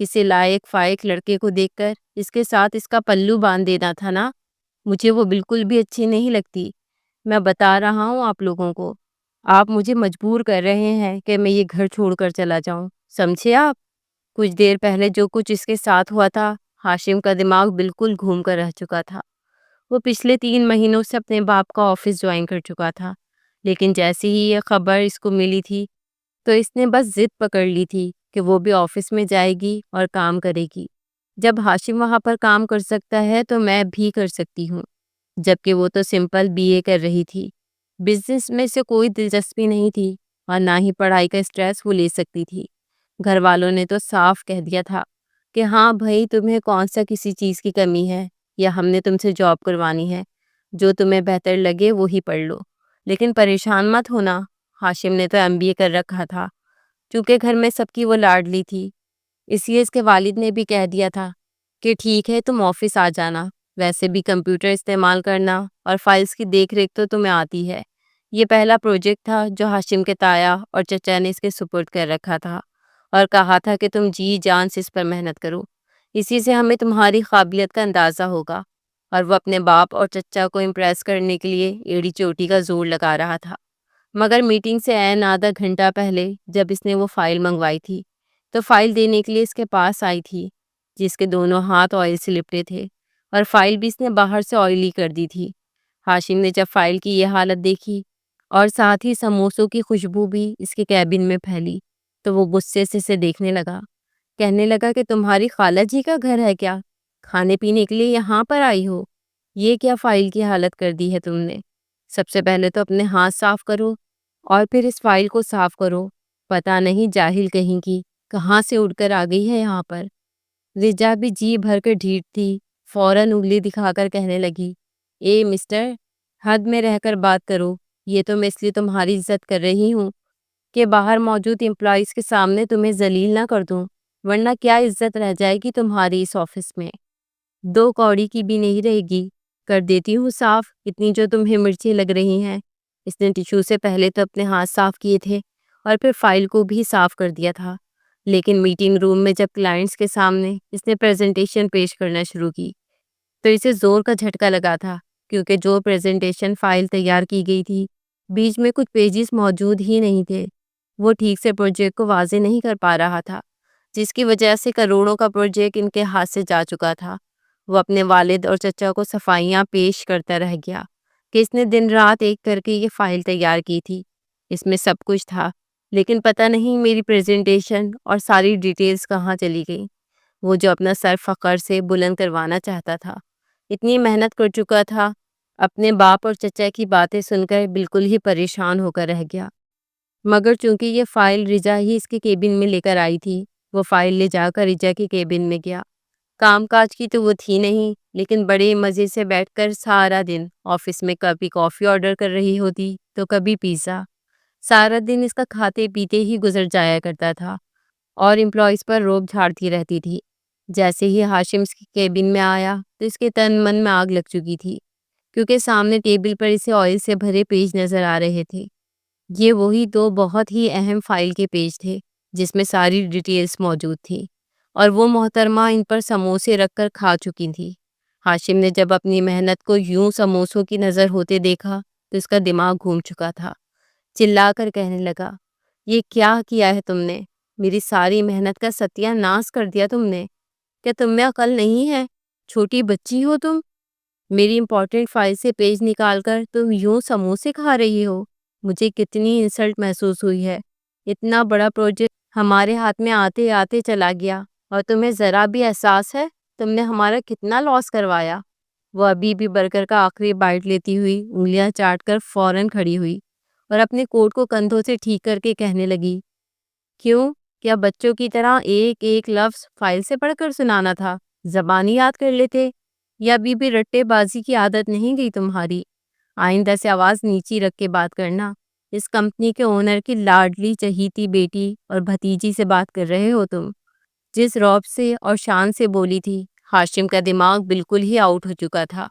کسی لائق فائق لڑکے کو دیکھ کر اس کے ساتھ اس کا پلو باندھ دینا تھا نا۔ مجھے وہ بالکل بھی اچھی نہیں لگتی۔ میں بتا رہا ہوں آپ لوگوں کو، آپ مجھے مجبور کر رہے ہیں کہ میں یہ گھر چھوڑ کر چلا جاؤں، سمجھے آپ؟ کچھ دیر پہلے جو کچھ اس کے ساتھ ہوا تھا، ہاشم کا دماغ بالکل گھوم کر رہ چکا تھا۔ وہ پچھلے 3 مہینوں سے اپنے باپ کا آفس جوائن کر چکا تھا، لیکن جیسے ہی یہ خبر اس کو ملی تھی تو اس نے بس ضد پکڑ لی تھی کہ وہ بھی آفس میں جائے گی اور کام کرے گی۔ جب ہاشم وہاں پر کام کر سکتا ہے تو میں بھی کر سکتی ہوں، جبکہ وہ تو سمپل BA کر رہی تھی۔ بزنس میں سے کوئی دلچسپی نہیں تھی اور نہ ہی پڑھائی کا اسٹریس وہ لے سکتی تھی۔ گھر والوں نے تو صاف کہہ دیا تھا کہ ہاں بھائی، تمہیں کون سا کسی چیز کی کمی ہے یا ہم نے تم سے جاب کروانی ہے، جو تمہیں بہتر لگے وہی پڑھ لو، لیکن پریشان مت ہونا۔ ہاشم نے تو MBA کر رکھا تھا، چونکہ گھر میں سب کی وہ لاڈلی تھی، اس لیے اس کے والد نے بھی کہہ دیا تھا کہ ٹھیک ہے تم آفس آ جانا، ویسے بھی کمپیوٹر استعمال کرنا اور فائلز کی دیکھ ریکھ تو تمہیں آتی ہے۔ یہ پہلا پروجیکٹ تھا جو ہاشم کے تایا اور چچا نے اس کے سپرد کر رکھا تھا اور کہا تھا کہ تم جی جان سے اس پر محنت کرو، اسی سے ہمیں تمہاری قابلیت کا اندازہ ہوگا۔ اور وہ اپنے باپ اور چچا کو امپریس کرنے کے لیے ایڑی چوٹی کا زور لگا رہا تھا۔ مگر میٹنگ سے عین آدھا گھنٹہ پہلے جب اس نے وہ فائل منگوائی تھی تو فائل دینے کے لیے اس کے پاس آئی تھی، جس کے دونوں ہاتھ آئل سے لپٹے تھے اور فائل بھی اس نے باہر سے آئلی کر دی تھی۔ ہاشم نے جب فائل کی یہ حالت دیکھی اور ساتھ ہی سموسوں کی خوشبو بھی اس کے کیبن میں پھیلی تو وہ غصے سے اسے دیکھنے لگا، کہنے لگا کہ تمہاری خالہ جی کا گھر ہے کیا؟ کھانے پینے کے لیے یہاں پر آئی ہو؟ یہ کیا فائل کی حالت کر دی ہے تم نے؟ سب سے پہلے تو اپنے ہاتھ صاف کرو اور پھر اس فائل کو صاف کرو۔ پتہ نہیں جاہل کہیں کی کہاں سے اڑ کر آ گئی ہے یہاں پر۔ رجا بھی جی بھر کر ڈھیٹ تھی، فوراً انگلی دکھا کر کہنے لگی، اے مسٹر، حد میں رہ کر بات کرو۔ یہ تو میں اس لیے تمہاری عزت کر رہی ہوں کہ باہر موجود امپلائیز کے سامنے تمہیں ذلیل نہ کر دوں، ورنہ کیا عزت رہ جائے گی تمہاری اس آفس میں؟ 2 کوڑی کی بھی نہیں رہے گی۔ کر دیتی ہوں صاف، اتنی جو تمہیں مرچیں لگ رہی ہیں۔ اس نے ٹیشو سے پہلے تو اپنے ہاتھ صاف کیے تھے اور پھر فائل کو بھی صاف کر دیا تھا، لیکن میٹنگ روم میں جب کلائنٹس کے سامنے اس نے پریزنٹیشن پیش کرنا شروع کی تو اسے زور کا جھٹکا لگا تھا، کیونکہ جو پریزنٹیشن فائل تیار کی گئی تھی بیچ میں کچھ پیجز موجود ہی نہیں تھے۔ وہ ٹھیک سے پروجیکٹ کو واضح نہیں کر پا رہا تھا، جس کی وجہ سے کروڑوں کا پروجیکٹ ان کے ہاتھ سے جا چکا تھا۔ وہ اپنے والد اور چچا کو صفائیاں پیش کرتا رہ گیا کہ اس نے دن رات ایک کر کے یہ فائل تیار کی تھی، اس میں سب کچھ تھا، لیکن پتہ نہیں میری پریزنٹیشن اور ساری ڈیٹیلز کہاں چلی گئی۔ وہ جو اپنا سر فخر سے بلند کروانا چاہتا تھا، اتنی محنت کر چکا تھا، اپنے باپ اور چچا کی باتیں سن کر بالکل ہی پریشان ہو کر رہ گیا۔ مگر چونکہ یہ فائل رجا ہی اس کے کیبن میں لے کر آئی تھی، وہ فائل لے جا کر رجا کے کیبن میں گیا۔ کام کاج کی تو وہ تھی نہیں، لیکن بڑے مزے سے بیٹھ کر سارا دن آفس میں کبھی کافی آرڈر کر رہی ہوتی تو کبھی پیزا۔ سارا دن اس کا کھاتے پیتے ہی گزر جایا کرتا تھا اور امپلائیز پر روب جھاڑتی رہتی تھی۔ جیسے ہی ہاشم اس کے کیبن میں آیا تو اس کے تن من میں آگ لگ چکی تھی، کیونکہ سامنے ٹیبل پر اسے آئل سے بھرے پیج نظر آ رہے تھے۔ یہ وہی 2 بہت ہی اہم فائل کے پیج تھے جس میں ساری ڈیٹیلز موجود تھی، اور وہ محترمہ ان پر سموسے رکھ کر کھا چکی تھی۔ ہاشم نے جب اپنی محنت کو یوں سموسوں کی نظر ہوتے دیکھا تو اس کا دماغ گھوم چکا تھا۔ چلا کر کہنے لگا، یہ کیا کیا ہے تم نے؟ میری ساری محنت کا ستیہ ناش کر دیا تم نے۔ کیا تم میں عقل نہیں ہے؟ چھوٹی بچی ہو تم؟ میری امپورٹنٹ فائل سے پیج نکال کر تم یوں سموسے کھا رہی ہو؟ مجھے کتنی انسلٹ محسوس ہوئی ہے۔ اتنا بڑا پروجیکٹ ہمارے ہاتھ میں آتے آتے چلا گیا اور تمہیں ذرا بھی احساس ہے تم نے ہمارا کتنا لاس کروایا؟ وہ ابھی بھی برگر کا آخری بائٹ لیتی ہوئی انگلیاں چاٹ کر فوراً کھڑی ہوئی اور اپنے کوٹ کو کندھوں سے ٹھیک کر کے کہنے لگی، کیوں؟ کیا بچوں کی طرح ایک ایک لفظ فائل سے پڑھ کر سنانا تھا؟ زبانی یاد کر لیتے؟ یا ابھی بھی رٹے بازی کی عادت نہیں گئی تمہاری؟ آئندہ سے آواز نیچی رکھ کے بات کرنا۔ اس کمپنی کے اونر کی لاڈلی چہیتی بیٹی اور بھتیجی سے بات کر رہے ہو تم۔ جس رعب سے اور شان سے بولی تھی، ہاشم کا دماغ بالکل ہی آؤٹ ہو چکا تھا۔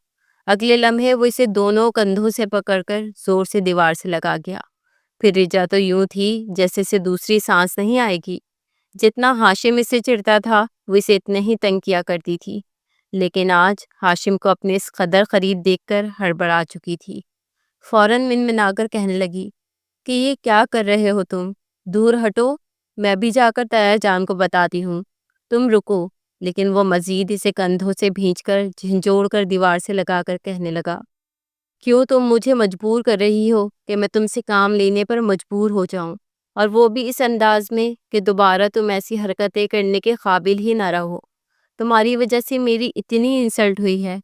اگلے لمحے وہ اسے دونوں کندھوں سے پکڑ کر زور سے دیوار سے لگا گیا۔ پھر رجا تو یوں تھی جیسے اسے دوسری سانس نہیں آئے گی۔ جتنا ہاشم اس سے چڑھتا تھا وہ اسے اتنا ہی تنگ کیا کرتی تھی، لیکن آج ہاشم کو اپنے اس قدر قریب دیکھ کر ہڑبڑا چکی تھی۔ فوراً منمنا کر کہنے لگی کہ یہ کیا کر رہے ہو تم؟ دور ہٹو، میں بھی جا کر تایا جان کو بتاتی ہوں، تم رکو۔ لیکن وہ مزید اسے کندھوں سے بھینچ کر جھنجھوڑ کر دیوار سے لگا کر کہنے لگا، کیوں تم مجھے مجبور کر رہی ہو کہ میں تم سے کام لینے پر مجبور ہو جاؤں، اور وہ بھی اس انداز میں کہ دوبارہ تم ایسی حرکتیں کرنے کے قابل ہی نہ رہو۔ تمہاری وجہ سے میری اتنی انسلٹ ہوئی ہے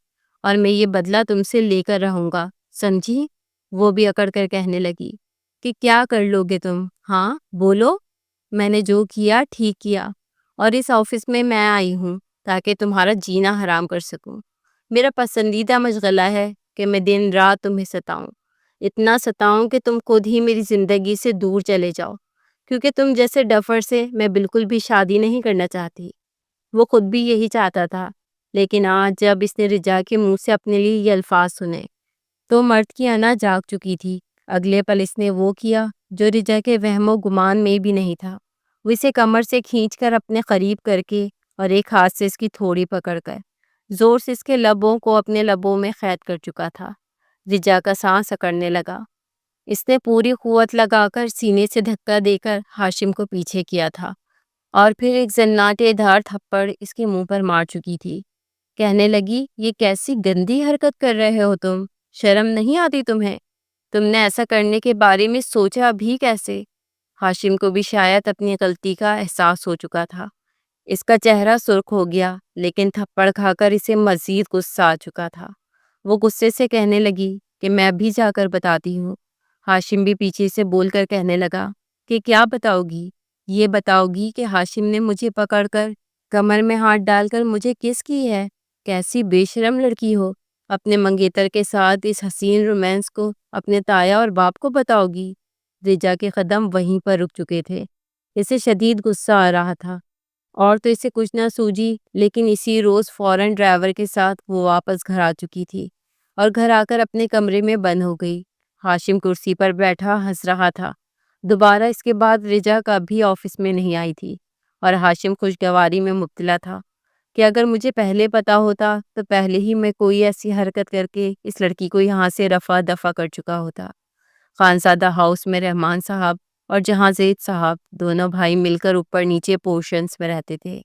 اور میں یہ بدلہ تم سے لے کر رہوں گا، سمجھی؟ وہ بھی اکڑ کر کہنے لگی کہ کیا کر لو گے تم؟ ہاں بولو۔ میں نے جو کیا ٹھیک کیا، اور اس آفس میں آئی ہوں تاکہ تمہارا جینا حرام کر سکوں۔ میرا پسندیدہ مشغلہ ہے کہ میں دن رات تمہیں ستاؤں، اتنا ستاؤں کہ تم خود ہی میری زندگی سے دور چلے جاؤ، کیونکہ تم جیسے ڈفر سے میں بالکل بھی شادی نہیں کرنا چاہتی۔ وہ خود بھی یہی چاہتا تھا، لیکن آج جب اس نے رجا کے منہ سے اپنے لیے یہ الفاظ سنے تو مرد کی انا جاگ چکی تھی۔ اگلے پل اس نے وہ کیا جو رجا کے وہم و گمان میں بھی نہیں تھا۔ وہ اسے کمر سے کھینچ کر اپنے قریب کر کے اور ایک ہاتھ سے اس کی تھوڑی پکڑ کر زور سے اس کے لبوں کو اپنے لبوں میں قید کر چکا تھا۔ رجا کا سانس اکڑنے لگا۔ اس نے پوری قوت لگا کر سینے سے دھکا دے کر ہاشم کو پیچھے کیا تھا اور پھر ایک زناٹے دھار تھپڑ اس کے منہ پر مار چکی تھی۔ کہنے لگی، یہ کیسی گندی حرکت کر رہے ہو تم؟ شرم نہیں آتی تمہیں؟ تم نے ایسا کرنے کے بارے میں سوچا بھی کیسے؟ ہاشم کو بھی شاید اپنی غلطی کا احساس ہو چکا تھا۔ اس کا چہرہ سرخ ہو گیا، لیکن تھپڑ کھا کر اسے مزید غصہ آ چکا تھا۔ وہ غصے سے کہنے لگی کہ میں بھی جا کر بتاتی ہوں۔ ہاشم بھی پیچھے سے بول کر کہنے لگا کہ کیا بتاؤ گی؟ یہ بتاؤ گی کہ ہاشم نے مجھے پکڑ کر کمر میں ہاتھ ڈال کر مجھے کس کی ہے؟ کیسی بے شرم لڑکی ہو! اپنے منگیتر کے ساتھ اس حسین رومانس کو اپنے تایا اور باپ کو بتاؤ گی؟ رجا کے قدم وہیں پر رک چکے تھے۔ اسے شدید غصہ آ رہا تھا، اور تو اسے کچھ نہ سوجی، لیکن اسی روز فوراً ڈرائیور کے ساتھ وہ واپس گھر آ چکی تھی اور گھر آ کر اپنے کمرے میں بند ہو گئی۔ ہاشم کرسی پر بیٹھا ہنس رہا تھا۔ دوبارہ اس کے بعد رجا کبھی آفس میں نہیں آئی تھی، اور ہاشم خوشگواری میں مبتلا تھا کہ اگر مجھے پہلے پتا ہوتا تو پہلے ہی میں کوئی ایسی حرکت کر کے اس لڑکی کو یہاں سے رفع دفع کر چکا ہوتا۔ خانزادہ ہاؤس میں رحمان صاحب اور جہاں زید صاحب دونوں بھائی مل کر اوپر نیچے پورشنز میں رہتے تھے۔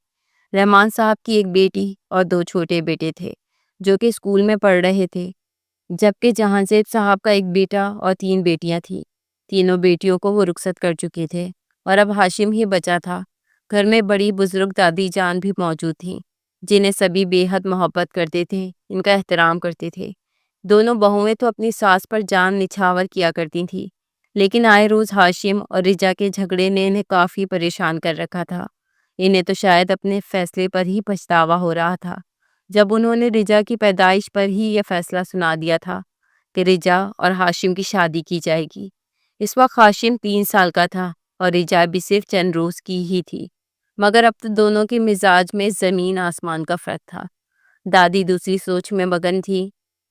رحمان صاحب کی ایک بیٹی اور دو چھوٹے بیٹے تھے جو کہ اسکول میں پڑھ رہے تھے، جبکہ جہاں زید صاحب کا ایک بیٹا اور تین بیٹیاں تھیں۔ تینوں بیٹیوں کو وہ رخصت کر چکے تھے اور اب ہاشم ہی بچا تھا۔ گھر میں بڑی بزرگ دادی جان بھی موجود تھیں، جنہیں سبھی بے حد محبت کرتے تھے، ان کا احترام کرتے تھے۔ دونوں بہویں تو اپنی ساس پر جان نچھاور کیا کرتی تھیں، لیکن آئے روز ہاشم اور رجا کے جھگڑے نے انہیں کافی پریشان کر رکھا تھا۔ انہیں تو شاید اپنے فیصلے پر ہی پچھتاوا ہو رہا تھا جب انہوں نے رجا کی پیدائش پر ہی یہ فیصلہ سنا دیا تھا کہ رجا اور ہاشم کی شادی کی جائے گی۔ اس وقت ہاشم 3 سال کا تھا اور رجا بھی صرف چند روز کی ہی تھی، مگر اب تو دونوں کے مزاج میں زمین آسمان کا فرق تھا۔ دادی دوسری سوچ میں مگن تھی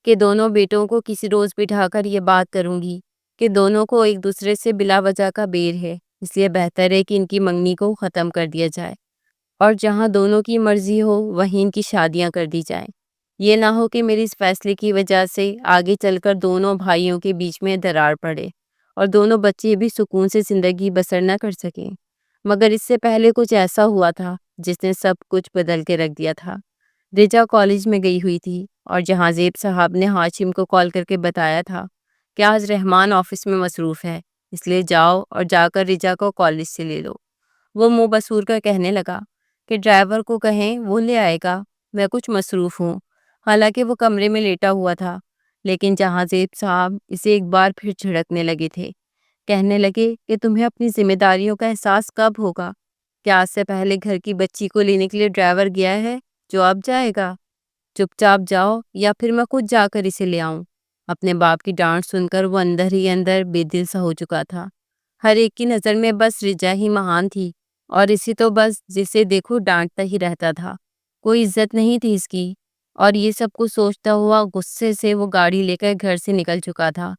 کہ دونوں بیٹوں کو کسی روز بٹھا کر یہ بات کروں گی کہ دونوں کو ایک دوسرے سے بلا وجہ کا بیر ہے، اس لیے بہتر ہے کہ ان کی منگنی کو ختم کر دیا جائے، اور جہاں دونوں کی مرضی ہو وہیں ان کی شادیاں کر دی جائیں۔ یہ نہ ہو کہ میری اس فیصلے کی وجہ سے آگے چل کر دونوں بھائیوں کے بیچ میں درار پڑے اور دونوں بچے بھی سکون سے زندگی بسر نہ کر سکیں۔ مگر اس سے پہلے کچھ ایسا ہوا تھا جس نے سب کچھ بدل کے رکھ دیا تھا۔ رجا کالج میں گئی ہوئی تھی اور جہاں زیب صاحب نے ہاشم کو کال کر کے بتایا تھا کہ آج رحمان آفس میں مصروف ہے، اس لیے جاؤ اور جا کر رجا کو کالج سے لے لو۔ وہ منہ بسور کر کہنے لگا کہ ڈرائیور کو کہیں وہ لے آئے گا، میں کچھ مصروف ہوں۔ حالانکہ وہ کمرے میں لیٹا ہوا تھا، لیکن جہاں زیب صاحب اسے ایک بار پھر جھڑکنے لگے تھے۔ کہنے لگے کہ تمہیں اپنی ذمہ داریوں کا احساس کب ہوگا؟ کیا آج سے پہلے گھر کی بچی کو لینے کے لیے ڈرائیور گیا ہے جو اب جائے گا؟ چپ چاپ جاؤ یا پھر میں خود جا کر اسے لے آؤں۔ اپنے باپ کی ڈانٹ سن کر وہ اندر ہی اندر بے دل سا ہو چکا تھا۔ ہر ایک کی نظر میں بس رجا ہی مہان تھی، اور اسی تو بس جسے دیکھو ڈانٹتا ہی رہتا تھا، کوئی عزت نہیں تھی اس کی۔ اور یہ سب کچھ سوچتا ہوا غصے سے وہ گاڑی لے کر گھر سے نکل چکا تھا۔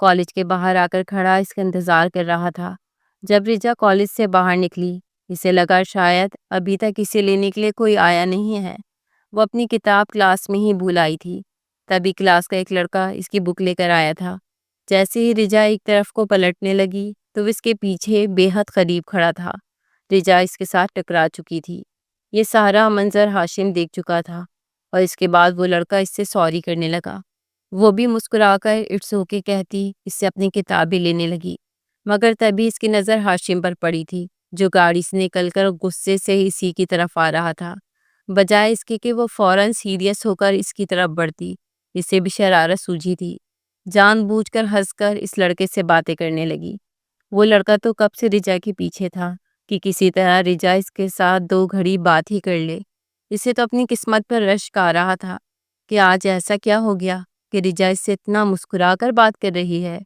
کالج کے باہر آ کر کھڑا اس کا انتظار کر رہا تھا۔ جب رجا کالج سے باہر نکلی اسے لگا شاید ابھی تک اسے لینے کے لیے کوئی آیا نہیں ہے۔ وہ اپنی کتاب کلاس میں ہی بھول آئی تھی۔ تبھی کلاس کا ایک لڑکا اس کی بک لے کر آیا تھا۔ جیسے ہی رجا ایک طرف کو پلٹنے لگی تو وہ اس کے پیچھے بے حد قریب کھڑا تھا۔ رجا اس کے ساتھ ٹکرا چکی تھی۔ یہ سارا منظر ہاشم دیکھ چکا تھا اور اس کے بعد وہ لڑکا اس سے سوری کرنے لگا۔ وہ بھی مسکرا کر اٹس اوکے کہتی اس سے اپنی کتابیں لینے لگی، مگر تبھی اس کی نظر ہاشم پر پڑی تھی جو گاڑی سے نکل کر غصے سے اسی کی طرف آ رہا تھا۔ بجائے اس کے کہ وہ فوراً سیریس ہو کر اس کی طرف بڑھتی، اسے بھی شرارت سوجھی تھی۔ جان بوجھ کر ہنس کر اس لڑکے سے باتیں کرنے لگی۔ وہ لڑکا تو کب سے رجا کے پیچھے تھا کہ کسی طرح رجا اس کے ساتھ 2 گھڑی بات ہی کر لے۔ اسے تو اپنی قسمت پر رشک آ رہا تھا کہ آج ایسا کیا ہو گیا کہ رجا اس سے اتنا مسکرا کر بات کر رہی ہے۔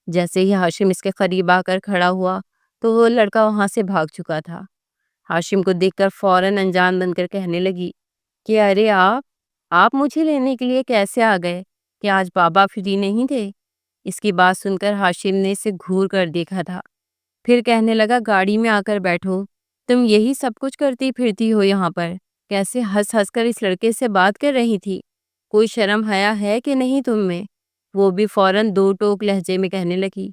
جیسے ہی ہاشم اس کے قریب آ کر کھڑا ہوا تو وہ لڑکا وہاں سے بھاگ چکا تھا۔ ہاشم کو دیکھ کر فوراً انجان بن کر کہنے لگی کہ ارے آپ مجھے لینے کے لیے کیسے آ گئے؟ کہ آج بابا فری نہیں تھے؟ اس کی بات سن کر ہاشم نے اسے گھور کر دیکھا تھا، پھر کہنے لگا گاڑی میں آ کر بیٹھو، تم یہی سب کچھ کرتی پھرتی ہو یہاں پر؟ کیسے ہنس ہنس کر اس لڑکے سے بات کر رہی تھی؟ کوئی شرم حیا ہے کہ نہیں تم میں؟ وہ بھی فوراً 2 ٹوک لہجے میں کہنے لگی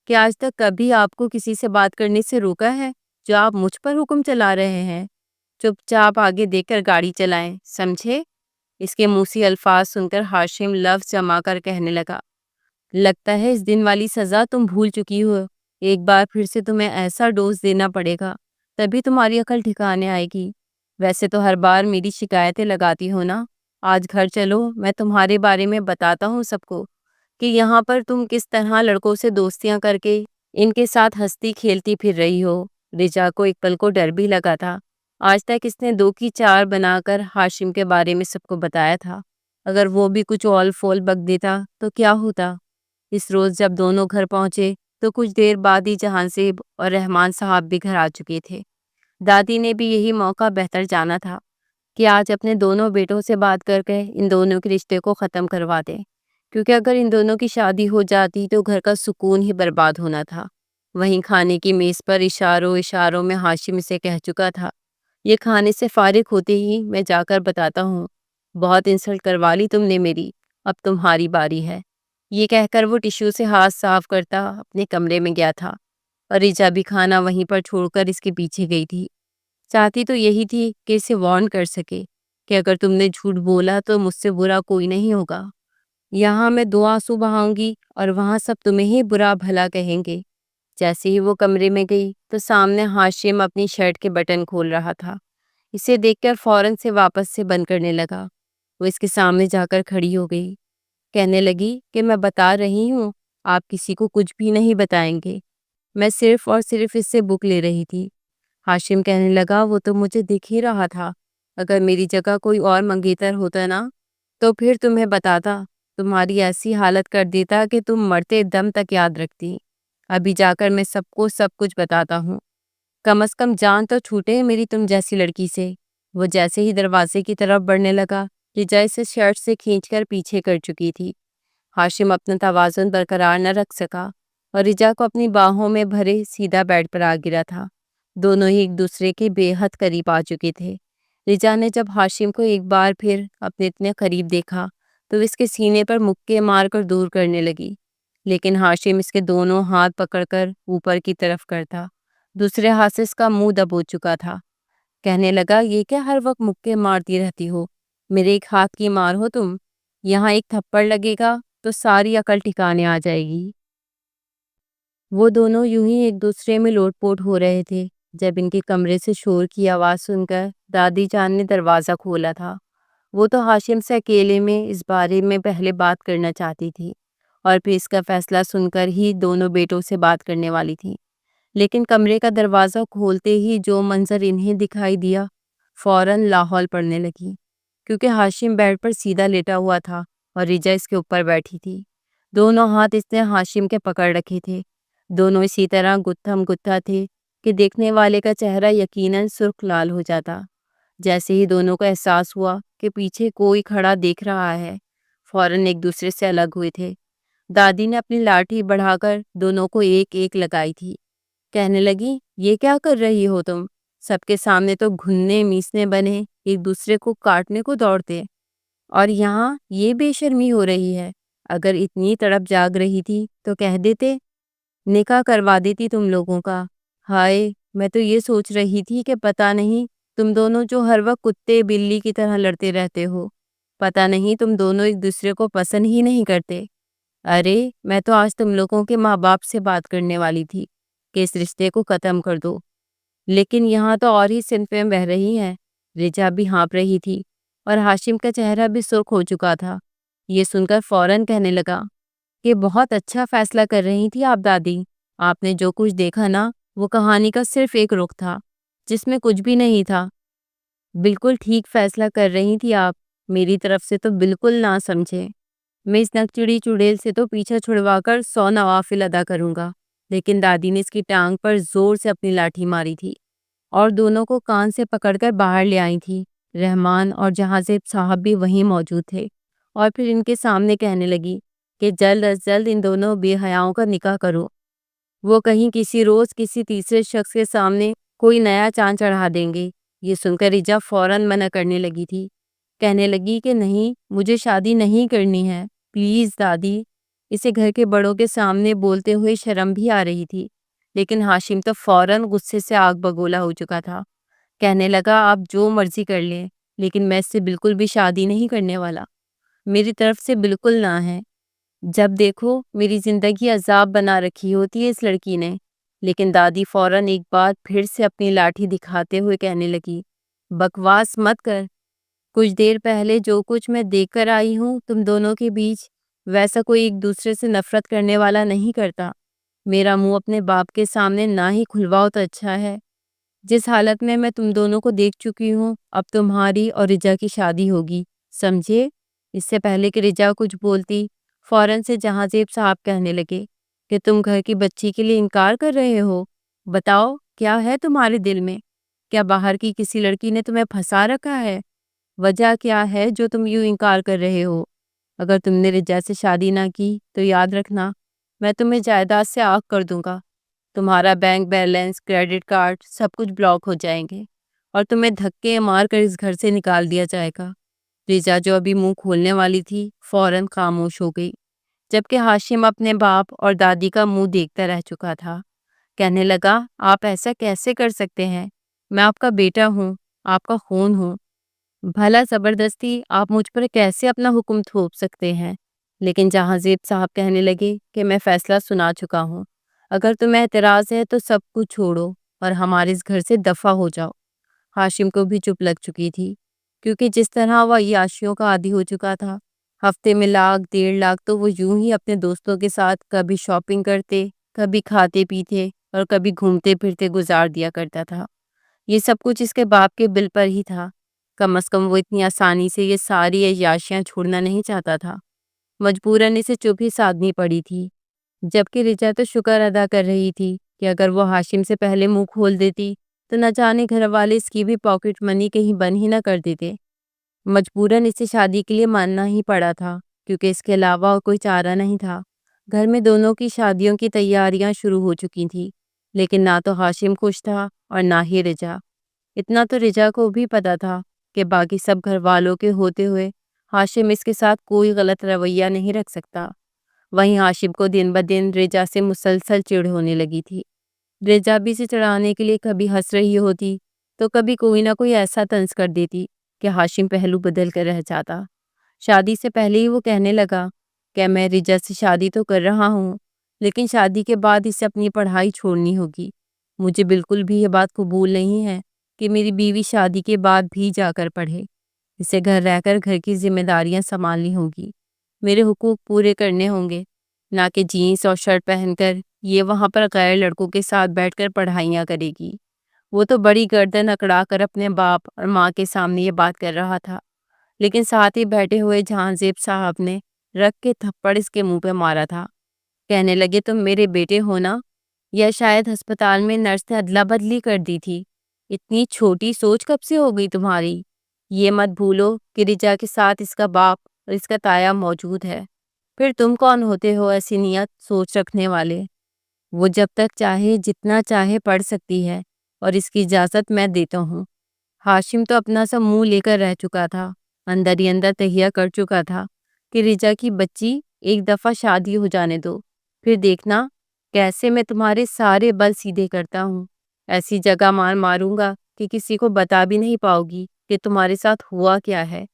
کہ آج تک کبھی آپ کو کسی سے بات کرنے سے روکا ہے جو آپ مجھ پر حکم چلا رہے ہیں؟ چپ چاپ آگے دیکھ کر گاڑی چلائیں، سمجھے؟ اس کے منہ سے الفاظ سن کر ہاشم لفظ جما کر کہنے لگا لگتا ہے اس دن والی سزا تم بھول چکی ہو، ایک بار پھر سے تمہیں ایسا ڈوز دینا پڑے گا تبھی تمہاری عقل ٹھکانے آئے گی۔ ویسے تو ہر بار میری شکایتیں لگاتی ہو نا، آج گھر چلو، میں تمہارے بارے میں بتاتا ہوں سب کو کہ یہاں پر تم کس طرح لڑکوں سے دوستیاں کر کے ان کے ساتھ ہنستی کھیلتی پھر رہی ہو۔ رجا کو ایک پل کو ڈر بھی لگا تھا۔ آج تک اس نے 2 کی 4 بنا کر ہاشم کے بارے میں سب کو بتایا تھا، اگر وہ بھی کچھ اول فول بک دیتا تو کیا ہوتا۔ اس روز جب دونوں گھر پہنچے تو کچھ دیر بعد ہی جہان زیب اور رحمان صاحب بھی گھر آ چکے تھے۔ دادی نے بھی یہی موقع بہتر جانا تھا کہ آج اپنے دونوں بیٹوں سے بات کر کے ان دونوں کے رشتے کو ختم کروا دیں، کیونکہ اگر ان دونوں کی شادی ہو جاتی تو گھر کا سکون ہی برباد ہونا تھا۔ وہیں کھانے کی میز پر اشاروں میں ہاشم سے کہہ چکا تھا یہ کھانے سے فارغ ہوتے ہی میں جا کر بتاتا ہوں، بہت انسلٹ کروا لی تم نے میری، اب تمہاری باری ہے۔ یہ کہہ کر وہ ٹیشو سے ہاتھ صاف کرتا اپنے کمرے میں گیا تھا اور رجا بھی کھانا وہیں پر چھوڑ کر اس کے پیچھے گئی تھی۔ چاہتی تو یہی تھی کہ اسے وارن کر سکے کہ اگر تم نے جھوٹ بولا تو مجھ سے برا کوئی نہیں ہوگا، یہاں میں 2 آنسو بہاؤں گی اور وہاں سب تمہیں ہی برا بھلا کہیں گے۔ جیسے ہی وہ کمرے میں گئی تو سامنے ہاشم اپنی شرٹ کے بٹن کھول رہا تھا۔ اسے دیکھ کر فوراً سے واپس سے بند کرنے لگا۔ وہ اس کے سامنے جا کر کھڑی ہو گئی، کہنے لگی کہ میں بتا رہی ہوں آپ کسی کو کچھ بھی نہیں بتائیں گے، میں صرف اور صرف اس سے بک لے رہی تھی۔ ہاشم کہنے لگا وہ تو مجھے دکھ ہی رہا تھا، اگر میری جگہ کوئی اور منگیتر ہوتا نا تو پھر تمہیں بتاتا، تمہاری ایسی حالت کر دیتا کہ تم مرتے دم تک یاد رکھتی۔ ابھی جا کر میں سب کو سب کچھ بتاتا ہوں، کم از کم جان تو چھوٹے میری تم جیسی لڑکی سے۔ وہ جیسے ہی دروازے کی طرف بڑھنے لگا رجا اسے شرٹ سے کھینچ کر پیچھے کر چکی تھی۔ ہاشم اپنا توازن برقرار نہ رکھ سکا اور رجا کو اپنی باہوں میں بھرے سیدھا بیڈ پر آ گرا تھا۔ دونوں ہی ایک دوسرے کے بے حد قریب آ چکے تھے۔ رجا نے جب ہاشم کو ایک بار پھر اپنے اتنے قریب دیکھا تو اس کے سینے پر مکے مار کر دور کرنے لگی، لیکن ہاشم اس کے دونوں ہاتھ پکڑ کر اوپر کی طرف کرتا، دوسرے ہاتھ سے اس کا منہ دبو چکا تھا۔ کہنے لگا یہ کیا ہر وقت مکے مارتی رہتی ہو، میرے ایک ہاتھ کی مار ہو تم، یہاں ایک تھپڑ لگے گا تو ساری عقل ٹھکانے آ جائے گی۔ وہ دونوں یوں ہی ایک دوسرے میں لوٹ پوٹ ہو رہے تھے جب ان کے کمرے سے شور کی آواز سن کر دادی جان نے دروازہ کھولا تھا۔ وہ تو ہاشم سے اکیلے میں اس بارے میں پہلے بات کرنا چاہتی تھی اور پھر اس کا فیصلہ سن کر ہی دونوں بیٹوں سے بات کرنے والی تھی، لیکن کمرے کا دروازہ کھولتے ہی جو منظر انہیں دکھائی دیا فوراً لاحول پڑنے لگی، کیونکہ ہاشم بیڈ پر سیدھا لیٹا ہوا تھا اور رجا اس کے اوپر بیٹھی تھی۔ دونوں ہاتھ اس نے ہاشم کے پکڑ رکھے تھے، دونوں اسی طرح گتھم گتھا تھے کہ دیکھنے والے کا چہرہ یقیناً سرخ لال ہو جاتا۔ جیسے ہی دونوں کو احساس ہوا کہ پیچھے کوئی کھڑا دیکھ رہا ہے، فوراً ایک دوسرے سے الگ ہوئے تھے۔ دادی نے اپنی لاٹھی بڑھا کر دونوں کو ایک ایک لگائی تھی، کہنے لگی یہ کیا کر رہی ہو تم؟ سب کے سامنے تو گھننے میسنے بنے ایک دوسرے کو کاٹنے کو دوڑتے، اور یہاں یہ بے شرمی ہو رہی ہے۔ اگر اتنی تڑپ جاگ رہی تھی تو کہہ دیتے، نکاح کروا دیتی تم لوگوں کا۔ ہائے، میں تو یہ سوچ رہی تھی کہ پتہ نہیں تم دونوں جو ہر وقت کتے بلی کی طرح لڑتے رہتے ہو، پتہ نہیں تم دونوں ایک دوسرے کو پسند ہی نہیں کرتے۔ ارے، میں تو آج تم لوگوں کے ماں باپ سے بات کرنے والی تھی کہ اس رشتے کو ختم کر دو، لیکن یہاں تو اور ہی صنفیں بہہ رہی ہیں۔ رجا بھی ہانپ رہی تھی اور ہاشم کا چہرہ بھی سرخ ہو چکا تھا۔ یہ سن کر فوراً کہنے لگا کہ بہت اچھا فیصلہ کر رہی تھی آپ دادی۔ آپ نے جو کچھ دیکھا نا، وہ کہانی کا صرف ایک رخ تھا جس میں کچھ بھی نہیں تھا۔ بالکل ٹھیک فیصلہ کر رہی تھی آپ۔ میری طرف سے تو بالکل نہ سمجھے، میں اس نکچڑی چڑیل سے تو پیچھا چھڑوا کر 100 نوافل ادا کروں گا، لیکن دادی نے اس کی ٹانگ پر زور سے اپنی لاٹھی ماری تھی اور دونوں کو کان سے پکڑ کر باہر لے آئی تھی۔ رحمان اور جہاں زیب صاحب بھی وہیں موجود تھے، اور پھر ان کے سامنے کہنے لگی کہ جلد از جلد ان دونوں بے حیاؤں کا نکاح کرو۔ وہ کہیں کسی روز کسی تیسرے شخص کے سامنے کوئی نیا چاند چڑھا دیں گے۔ یہ سن کر رجا فوراً منع کرنے لگی تھی، کہنے لگی کہ نہیں، مجھے شادی نہیں کرنی ہے، پلیز دادی۔ اسے گھر کے بڑوں کے سامنے بولتے ہوئے شرم بھی آ رہی تھی، لیکن ہاشم تو فوراً غصے سے آگ بگولا ہو چکا تھا۔ کہنے لگا آپ جو مرضی کر لیں، لیکن میں اس سے بالکل بھی شادی نہیں کرنے والا، میری طرف سے بالکل نہ ہے۔ جب دیکھو میری زندگی عذاب بنا رکھی ہوتی ہے اس لڑکی نے۔ لیکن دادی فوراً ایک بار پھر سے اپنی لاٹھی دکھاتے ہوئے کہنے لگی، بکواس مت کر۔ کچھ دیر پہلے جو کچھ میں دیکھ کر آئی ہوں تم دونوں کے بیچ، ویسا کوئی ایک دوسرے سے نفرت کرنے والا نہیں کرتا۔ میرا منہ اپنے باپ کے سامنے نہ ہی کھلواؤ تو اچھا ہے۔ جس حالت میں تم دونوں کو دیکھ چکی ہوں، اب تمہاری اور رجا کی شادی ہوگی، سمجھے؟ اس سے پہلے کہ رجا کچھ بولتی، فوراً سے جہاں زیب صاحب کہنے لگے کہ تم گھر کی بچی کے لیے انکار کر رہے ہو؟ بتاؤ کیا ہے تمہارے دل میں؟ کیا باہر کی کسی لڑکی نے تمہیں پھنسا رکھا ہے؟ وجہ کیا ہے جو تم یوں انکار کر رہے ہو؟ اگر تم نے رجا سے شادی نہ کی تو یاد رکھنا، میں تمہیں جائیداد سے آگ کر دوں گا۔ تمہارا بینک بیلنس، کریڈٹ کارڈ سب کچھ بلاک ہو جائیں گے اور تمہیں دھکے مار کر اس گھر سے نکال دیا جائے گا۔ رجا جو ابھی منہ کھولنے والی تھی فوراً خاموش ہو گئی، جبکہ ہاشم اپنے باپ اور دادی کا منہ دیکھتا رہ چکا تھا۔ کہنے لگا آپ ایسا کیسے کر سکتے ہیں؟ میں آپ کا بیٹا ہوں، آپ کا خون ہوں، بھلا زبردستی آپ مجھ پر کیسے اپنا حکم تھوپ سکتے ہیں؟ لیکن جہاں زیب صاحب کہنے لگے کہ میں فیصلہ سنا چکا ہوں، اگر تمہیں اعتراض ہے تو سب کچھ چھوڑو اور ہمارے اس گھر سے دفع ہو جاؤ۔ ہاشم کو بھی چپ لگ چکی تھی، کیونکہ جس طرح وہ عیاشیوں کا عادی ہو چکا تھا، ہفتے میں 1,00,000 1,50,000 تو وہ یوں ہی اپنے دوستوں کے ساتھ کبھی شاپنگ کرتے، کبھی کھاتے پیتے اور کبھی گھومتے پھرتے گزار دیا کرتا تھا۔ یہ سب کچھ اس کے باپ کے بل پر ہی تھا۔ کم از کم وہ اتنی آسانی سے یہ ساری عیاشیاں چھوڑنا نہیں چاہتا تھا، مجبوراً اسے چپ ہی سادھنی پڑی تھی۔ جبکہ رچا تو شکر ادا کر رہی تھی کہ اگر وہ ہاشم سے پہلے منہ کھول دیتی تو نہ جانے گھر والے اس کی بھی پاکٹ منی کہیں بند ہی نہ کر دیتے۔ مجبوراً اسے شادی کے لیے ماننا ہی پڑا تھا، کیونکہ اس کے علاوہ اور کوئی چارہ نہیں تھا۔ گھر میں دونوں کی شادیوں کی تیاریاں شروع ہو چکی تھیں، لیکن نہ تو ہاشم خوش تھا اور نہ ہی رجا۔ اتنا تو رجا کو بھی پتا تھا کہ باقی سب گھر والوں کے ہوتے ہوئے ہاشم اس کے ساتھ کوئی غلط رویہ نہیں رکھ سکتا۔ وہیں ہاشم کو دن بدن رجا سے مسلسل چڑ ہونے لگی تھی۔ رجا بھی اسے چڑھانے کے لیے کبھی ہنس رہی ہوتی تو کبھی کوئی نہ کوئی ایسا طنز کر دیتی کہ ہاشم پہلو بدل کر رہ جاتا۔ شادی سے پہلے ہی وہ کہنے لگا کہ میں رجا سے شادی تو کر رہا ہوں، لیکن شادی کے بعد اسے اپنی پڑھائی چھوڑنی ہوگی۔ مجھے بالکل بھی یہ بات قبول نہیں ہے کہ میری بیوی شادی کے بعد بھی جا کر پڑھے۔ اسے گھر رہ کر گھر کی ذمہ داریاں سنبھالنی ہوگی، میرے حقوق پورے کرنے ہوں گے، نہ کہ جینس اور شرٹ پہن کر یہ وہاں پر غیر لڑکوں کے ساتھ بیٹھ کر پڑھائیاں کرے گی۔ وہ تو بڑی گردن اکڑا کر اپنے باپ اور ماں کے سامنے یہ بات کر رہا تھا، لیکن ساتھ ہی بیٹھے ہوئے جہاں زیب صاحب نے رکھ کے تھپڑ اس کے منہ پہ مارا تھا۔ کہنے لگے تم میرے بیٹے ہو نا؟ یا شاید ہسپتال میں نرس نے ادلا بدلی کر دی تھی؟ اتنی چھوٹی سوچ کب سے ہو گئی تمہاری؟ یہ مت بھولو کہ رجا کے ساتھ اس کا باپ اور اس کا تایا موجود ہے۔ پھر تم کون ہوتے ہو ایسی نیت سوچ رکھنے والے؟ وہ جب تک چاہے جتنا چاہے پڑھ سکتی ہے، اور اس کی اجازت میں دیتا ہوں۔ ہاشم تو اپنا سا منہ لے کر رہ چکا تھا، اندر ہی اندر تہیہ کر چکا تھا کہ رجا کی بچی ایک دفعہ شادی ہو جانے دو، پھر دیکھنا کیسے میں تمہارے سارے بل سیدھے کرتا ہوں۔ ایسی جگہ مار ماروں گا کہ کسی کو بتا بھی نہیں پاؤ گی کہ تمہارے ساتھ ہوا کیا ہے۔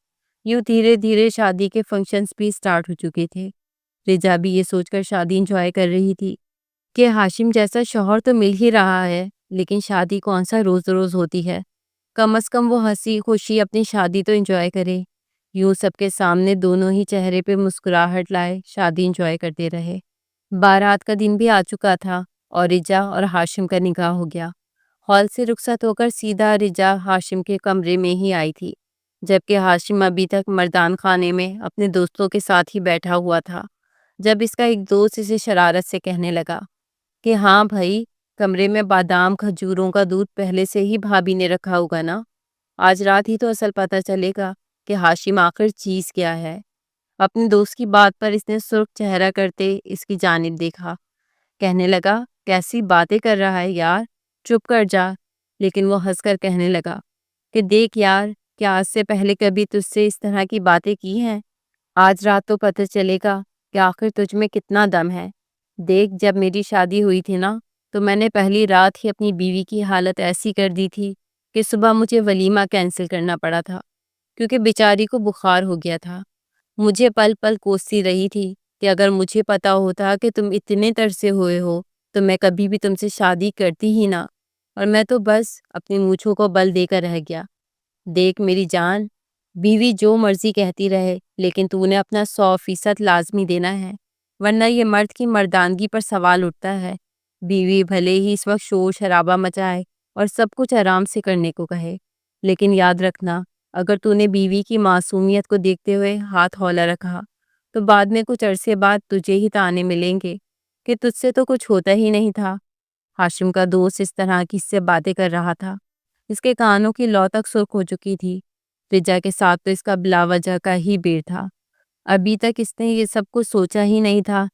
یوں دھیرے دھیرے شادی کے فنکشنز بھی سٹارٹ ہو چکے تھے۔ رجا بھی یہ سوچ کر شادی انجوائے کر رہی تھی کہ ہاشم جیسا شوہر تو مل ہی رہا ہے، لیکن شادی کون سا روز روز ہوتی ہے، کم از کم وہ ہنسی خوشی اپنی شادی تو انجوائے کرے۔ یوں سب کے سامنے دونوں ہی چہرے پہ مسکراہٹ لائے شادی انجوائے کرتے رہے۔ بارات کا دن بھی آ چکا تھا اور رجا اور ہاشم کا نکاح ہو گیا۔ ہال سے رخصت ہو کر سیدھا رجا ہاشم کے کمرے میں ہی آئی تھی، جبکہ ہاشم ابھی تک مردان خانے میں اپنے دوستوں کے ساتھ ہی بیٹھا ہوا تھا، جب اس کا ایک دوست اسے شرارت سے کہنے لگا کہ ہاں بھائی، کمرے میں بادام کھجوروں کا دودھ پہلے سے ہی بھابھی نے رکھا ہوگا نا، آج رات ہی تو اصل پتہ چلے گا کہ ہاشم آخر چیز کیا ہے۔ اپنے دوست کی بات پر اس نے سرخ چہرہ کرتے اس کی جانب دیکھا، کہنے لگا کیسی باتیں کر رہا ہے یار، چپ کر جا۔ لیکن وہ ہنس کر کہنے لگا کہ دیکھ یار، کیا آج سے پہلے کبھی تجھ سے اس طرح کی باتیں کی ہیں؟ آج رات تو پتہ چلے گا کہ آخر تجھ میں کتنا دم ہے۔ دیکھ، جب میری شادی ہوئی تھی نا، تو میں نے پہلی رات ہی اپنی بیوی کی حالت ایسی کر دی تھی کہ صبح مجھے ولیمہ کینسل کرنا پڑا تھا، کیونکہ بیچاری کو بخار ہو گیا تھا۔ مجھے پل پل کوستی رہی تھی کہ اگر مجھے پتا ہوتا کہ تم اتنے ترسے ہوئے ہو تو میں کبھی بھی تم سے شادی کرتی ہی نہ، اور میں تو بس اپنی مونچھوں کو بل دے کر رہ گیا۔ دیکھ میری جان، بیوی جو مرضی کہتی رہے، لیکن تو نے اپنا 100% لازمی دینا ہے، ورنہ یہ مرد کی مردانگی پر سوال اٹھتا ہے۔ بیوی بھلے ہی اس وقت شور شرابہ مچائے اور سب کچھ آرام سے کرنے کو کہے، لیکن یاد رکھنا، اگر تو نے بیوی کی معصومیت کو دیکھتے ہوئے ہاتھ ہولا رکھا تو بعد میں کچھ عرصے بعد تجھے ہی تانے ملیں گے کہ تجھ سے تو کچھ ہوتا ہی نہیں تھا۔ ہاشم کا دوست اس طرح کی اس سے باتیں کر رہا تھا، اس کے کانوں کی لو تک سرخ ہو چکی تھی۔ رجا کے ساتھ تو اس کا بلا وجہ کا ہی بیر تھا، ابھی تک اس نے یہ سب کچھ سوچا ہی نہیں تھا،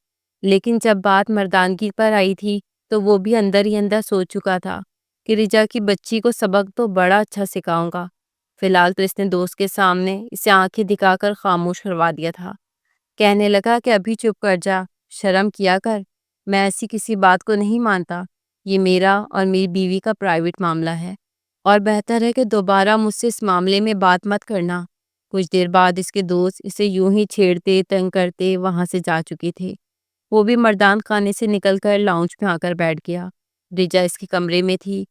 لیکن جب بات مردانگی پر آئی تھی تو وہ بھی اندر ہی اندر سوچ چکا تھا کہ رجا کی بچی کو سبق تو بڑا اچھا سکھاؤں گا۔ فی الحال تو اس نے دوست کے سامنے اسے آنکھیں دکھا کر خاموش کروا دیا تھا۔ کہنے لگا کہ ابھی چپ کر جا، شرم کیا کر، میں ایسی کسی بات کو نہیں مانتا، یہ میرا اور میری بیوی کا پرائیویٹ معاملہ ہے، اور بہتر ہے کہ دوبارہ مجھ سے اس معاملے میں بات مت کرنا۔ کچھ دیر بعد اس کے دوست اسے یوں ہی چھیڑتے تنگ کرتے وہاں سے جا چکے تھے۔ وہ بھی مردان خانے سے نکل کر لاؤنج میں آ کر بیٹھ گیا۔ رجا اس کے کمرے میں تھی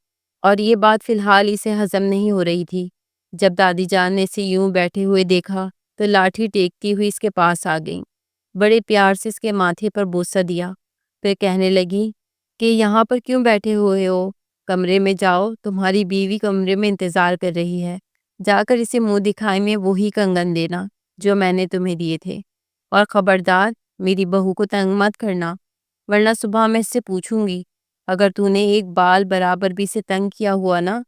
اور یہ بات فی الحال اسے ہضم نہیں ہو رہی تھی۔ جب دادی جان نے اسے یوں بیٹھے ہوئے دیکھا تو لاٹھی ٹیکتی ہوئی اس کے پاس آ گئیں، بڑے پیار سے اس کے ماتھے پر بوسہ دیا، پھر کہنے لگی کہ یہاں پر کیوں بیٹھے ہوئے ہو، کمرے میں جاؤ، تمہاری بیوی کمرے میں انتظار کر رہی ہے، جا کر اسے منہ دکھائے میں وہی کنگن دینا جو میں نے تمہیں دیے تھے، اور خبردار میری بہو کو تنگ مت کرنا، ورنہ صبح میں اس سے پوچھوں گی، اگر تو نے ایک بال برابر بھی سے تنگ کیا ہوا نا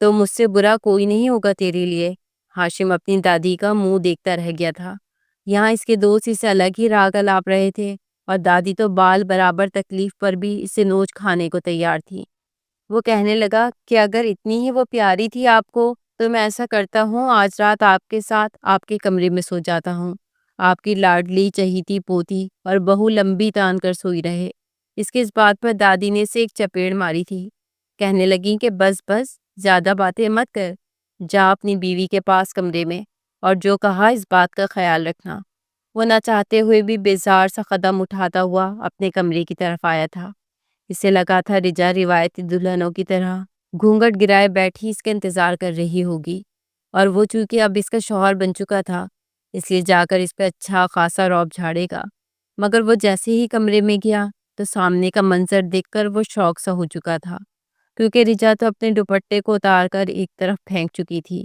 تو مجھ سے برا کوئی نہیں ہوگا تیرے لیے۔ ہاشم اپنی دادی کا منہ دیکھتا رہ گیا تھا۔ یہاں اس کے دوست اسے الگ ہی راگ الاپ رہے تھے اور دادی تو بال برابر تکلیف پر بھی اسے نوچ کھانے کو تیار تھی۔ وہ کہنے لگا کہ اگر اتنی ہی وہ پیاری تھی آپ کو تو میں ایسا کرتا ہوں، آج رات آپ کے ساتھ آپ کے کمرے میں سو جاتا ہوں، آپ کی لاڈلی چہیتی پوتی اور بہو لمبی تان کر سوئی رہے۔ اس کے اس بات پر دادی نے اسے ایک چپیڑ ماری تھی، کہنے لگی کہ بس بس، زیادہ باتیں مت کر، جا اپنی بیوی کے پاس کمرے میں، اور جو کہا اس بات کا خیال رکھنا۔ وہ نہ چاہتے ہوئے بھی بیزار سا قدم اٹھاتا ہوا اپنے کمرے کی طرف آیا تھا۔ اسے لگا تھا رجا روایتی دلہنوں کی طرح گھونگھٹ گرائے بیٹھی اس کا انتظار کر رہی ہوگی، اور وہ چونکہ اب اس کا شوہر بن چکا تھا اس لیے جا کر اس پہ اچھا خاصا رعب جھاڑے گا۔ مگر وہ جیسے ہی کمرے میں گیا تو سامنے کا منظر دیکھ کر وہ شوق سا ہو چکا تھا، کیونکہ رجا تو اپنے دوپٹے کو اتار کر ایک طرف پھینک چکی تھی،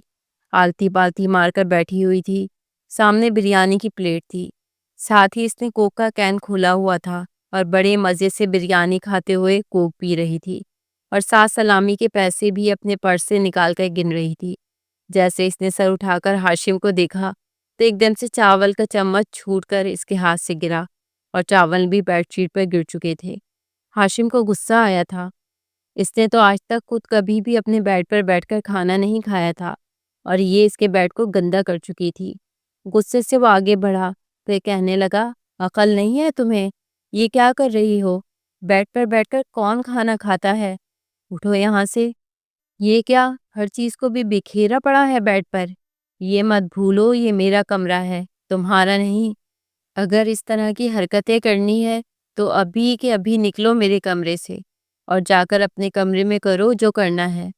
آلتی پالتی مار کر بیٹھی ہوئی تھی۔ سامنے بریانی کی پلیٹ تھی، ساتھ ہی اس نے کوک کا کین کھولا ہوا تھا اور بڑے مزے سے بریانی کھاتے ہوئے کوک پی رہی تھی، اور ساتھ سلامی کے پیسے بھی اپنے پرس سے نکال کر گن رہی تھی۔ جیسے اس نے سر اٹھا کر ہاشم کو دیکھا تو ایک دم سے چاول کا چمچ چھوٹ کر اس کے ہاتھ سے گرا، اور چاول بھی بیڈ شیٹ پر گر چکے تھے۔ ہاشم کو غصہ آیا تھا اس نے تو آج تک خود کبھی بھی اپنے بیڈ پر بیٹھ کر کھانا نہیں کھایا تھا اور یہ اس کے بیڈ کو گندا کر چکی تھی۔ غصے سے وہ آگے بڑھا، پھر کہنے لگا، عقل نہیں ہے تمہیں؟ یہ کیا کر رہی ہو؟ بیڈ پر بیٹھ کر کون کھانا کھاتا ہے؟ اٹھو یہاں سے۔ یہ کیا ہر چیز کو بھی بکھیرا پڑا ہے بیڈ پر؟ یہ مت بھولو یہ میرا کمرہ ہے، تمہارا نہیں۔ اگر اس طرح کی حرکتیں کرنی ہے تو ابھی کے ابھی نکلو میرے کمرے سے اور جا کر اپنے کمرے میں کرو جو کرنا ہے۔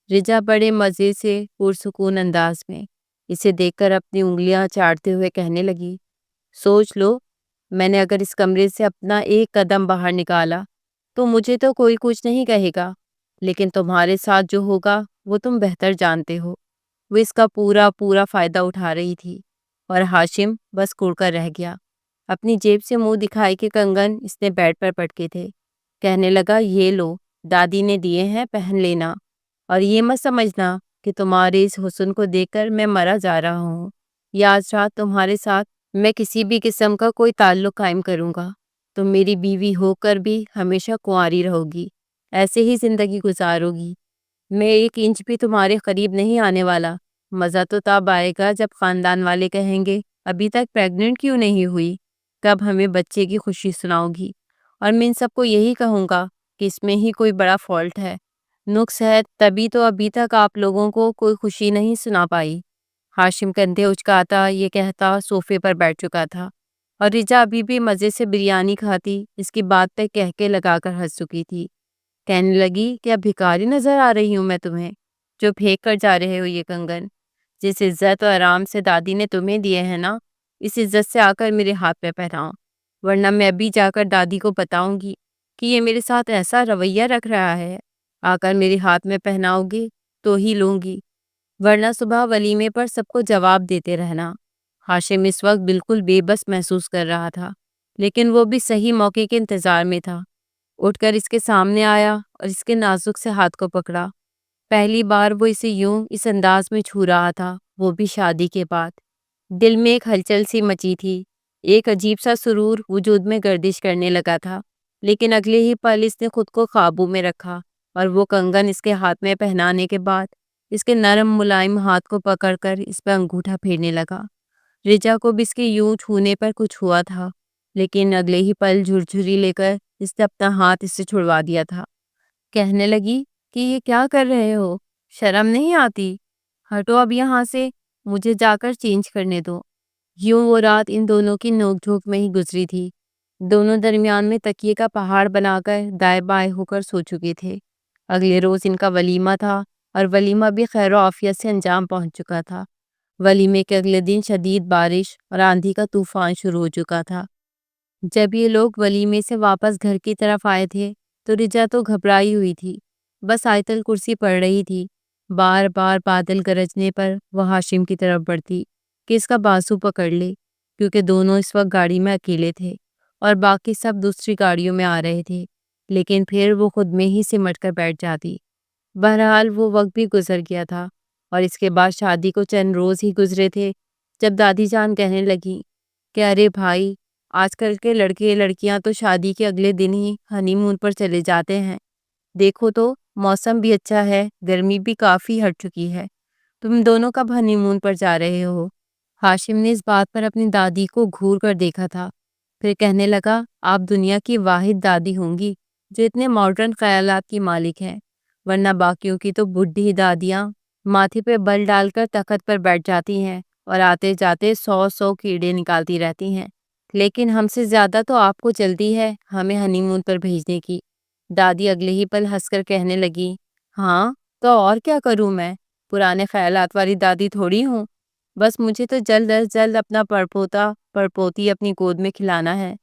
رجا بڑے مزے سے پرسکون انداز میں اسے دیکھ کر اپنی انگلیاں چاٹتے ہوئے کہنے لگی، سوچ لو، میں نے اگر اس کمرے سے اپنا ایک قدم باہر نکالا تو مجھے تو کوئی کچھ نہیں کہے گا، لیکن تمہارے ساتھ جو ہوگا وہ تم بہتر جانتے ہو۔ وہ اس کا پورا پورا فائدہ اٹھا رہی تھی اور ہاشم بس کڑ کر رہ گیا۔ اپنی جیب سے منہ دکھائے کہ کنگن اس نے بیڈ پر پٹکے تھے، کہنے لگا، یہ لو، دادی نے دیے ہیں، پہن لینا، اور یہ مت سمجھنا کہ تمہارے اس حسن کو دیکھ کر میں مرا جا رہا ہوں، یا آج رات تمہارے ساتھ میں کسی بھی قسم کا کوئی تعلق قائم کروں گا۔ تم میری بیوی ہو کر بھی ہمیشہ کنواری رہو گی، ایسے ہی زندگی گزارو گی۔ میں ایک انچ بھی تمہارے قریب نہیں آنے والا۔ مزہ تو تب آئے گا جب خاندان والے کہیں گے، ابھی تک پیگننٹ کیوں نہیں ہوئی؟ کب ہمیں بچے کی خوشی سناؤ گی؟ اور میں ان سب کو یہی کہوں گا کہ اس میں ہی کوئی بڑا فالٹ ہے، نقص ہے، تبھی تو ابھی تک آپ لوگوں کو کوئی خوشی نہیں سنا پائی۔ ہاشم کندھے اچکاتا یہ کہتا صوفے پر بیٹھ چکا تھا، اور رجا ابھی بھی مزے سے بریانی کھاتی اس کی بات پہ کہکے لگا کر ہنس چکی تھی۔ کہنے لگی، کیا بھکاری نظر آ رہی ہوں میں تمہیں جو پھینک کر جا رہے ہو یہ کنگن؟ جس عزت اور آرام سے دادی نے تمہیں دیے ہیں نا، اس عزت سے آ کر میرے ہاتھ پہ پہناؤ، ورنہ میں ابھی جا کر دادی کو بتاؤں گی کہ یہ میرے ساتھ ایسا رویہ رکھ رہا ہے۔ آ کر میرے ہاتھ میں پہناؤ گی تو ہی لوں گی، ورنہ صبح ولیمے پر سب کو جواب دیتے رہنا۔ ہاشم اس وقت بالکل بے بس محسوس کر رہا تھا، لیکن وہ بھی صحیح موقع کے انتظار میں تھا۔ اٹھ کر اس کے سامنے آیا اور اس کے نازک سے ہاتھ کو پکڑا۔ پہلی بار وہ اسے یوں اس انداز میں چھو رہا تھا، وہ بھی شادی کے بعد۔ دل میں ایک ہلچل سی مچی تھی، ایک عجیب سا سرور وجود میں گردش کرنے لگا تھا، لیکن اگلے ہی پل اس نے خود کو قابو میں رکھا اور وہ کنگن اس کے ہاتھ میں پہنانے کے بعد اس کے نرم ملائم ہاتھ کو پکڑ کر اس پہ انگوٹھا پھیرنے لگا۔ رچا کو بھی اس کے یوں چھونے پر کچھ ہوا تھا، لیکن اگلے ہی پل جھرجھری لے کر اس نے اپنا ہاتھ اس سے چھڑوا دیا تھا۔ کہنے لگی کہ یہ کیا کر رہے ہو؟ شرم نہیں آتی؟ ہٹو اب یہاں سے، مجھے جا کر چینج کرنے دو۔ یوں وہ رات ان دونوں کی نوک جھوک میں ہی گزری تھی۔ دونوں درمیان میں تکیے کا پہاڑ بنا کر دائیں بائیں ہو کر سو چکے تھے۔ اگلے روز ان کا ولیمہ تھا اور ولیمہ بھی خیر و عافیت سے انجام پہنچ چکا تھا۔ ولیمے کے اگلے دن شدید بارش اور آندھی کا طوفان شروع ہو چکا تھا۔ جب یہ لوگ ولیمے سے واپس گھر کی طرف آئے تھے تو رجا تو گھبرائی ہوئی تھی، بس آیت الکرسی پڑھ رہی تھی۔ بار بار بادل گرجنے پر وہ ہاشم کی طرف بڑھتی کہ اس کا بازو پکڑ لے، کیونکہ دونوں اس وقت گاڑی میں اکیلے تھے اور باقی سب دوسری گاڑیوں میں آ رہے تھے، لیکن پھر وہ خود میں ہی سمٹ کر بیٹھ جاتی۔ بہرحال وہ وقت بھی گزر گیا تھا اور اس کے بعد شادی کو چند روز ہی گزرے تھے جب دادی جان کہنے لگی کہ ارے بھائی، آج کل کے لڑکے لڑکیاں تو شادی کے اگلے دن ہی ہنی مون پر چلے جاتے ہیں۔ دیکھو تو موسم بھی اچھا ہے، گرمی بھی کافی ہٹ چکی ہے، تم دونوں کب ہنی مون پر جا رہے ہو؟ ہاشم نے اس بات پر اپنی دادی کو گھور کر دیکھا تھا، پھر کہنے لگا، آپ دنیا کی واحد دادی ہوں گی جو اتنے ماڈرن خیالات کی مالک ہیں، ورنہ باقیوں کی تو بڈھی دادیاں ماتھے پہ بل ڈال کر تخت پر بیٹھ جاتی ہیں اور آتے جاتے 100 کیڑے نکالتی رہتی ہیں، لیکن ہم سے زیادہ تو آپ کو جلدی ہے ہمیں ہنی مون پر بھیجنے کی۔ دادی اگلے ہی پل ہنس کر کہنے لگی، ہاں تو اور کیا کروں، میں پرانے خیالات والی دادی تھوڑی ہوں، بس مجھے تو جلد از جلد اپنا پڑپوتا پڑپوتی اپنی گود میں کھلانا ہے،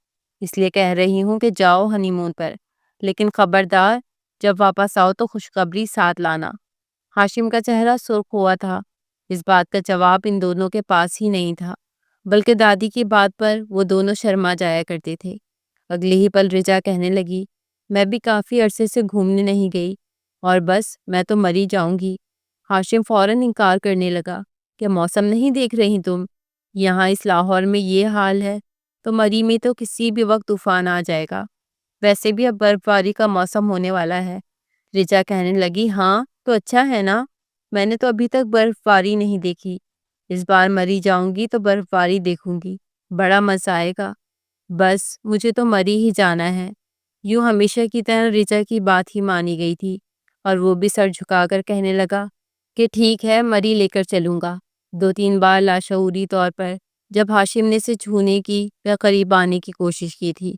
اس لیے کہہ رہی ہوں کہ جاؤ ہنی مون پر، لیکن خبردار جب واپس آؤ تو خوشخبری ساتھ لانا۔ ہاشم کا چہرہ سرخ ہوا تھا، اس بات کا جواب ان دونوں کے پاس ہی نہیں تھا، بلکہ دادی کی بات پر وہ دونوں شرما جایا کرتے تھے۔ اگلے ہی پل رجا کہنے لگی، میں بھی کافی عرصے سے گھومنے نہیں گئی اور بس میں تو مری جاؤں گی۔ ہاشم فوراً انکار کرنے لگا، کہ موسم نہیں دیکھ رہی تم؟ یہاں اس لاہور میں یہ حال ہے تو مری میں تو کسی بھی وقت طوفان آ جائے گا، ویسے بھی اب برف باری کا موسم ہونے والا ہے، رچا کہنے لگی، ہاں تو اچھا ہے نا، میں نے تو ابھی تک برف باری نہیں دیکھی، اس بار مری جاؤں گی تو برف باری دیکھوں گی، بڑا مزہ آئے گا، بس مجھے تو مری ہی جانا ہے۔ یوں ہمیشہ کی طرح رچا کی بات ہی مانی گئی تھی، اور وہ بھی سر جھکا کر کہنے لگا کہ ٹھیک ہے، مری لے کر چلوں گا۔ 2-3 بار لاشعوری طور پر جب ہاشم نے اسے چھونے کی یا قریب آنے کی کوشش کی تھی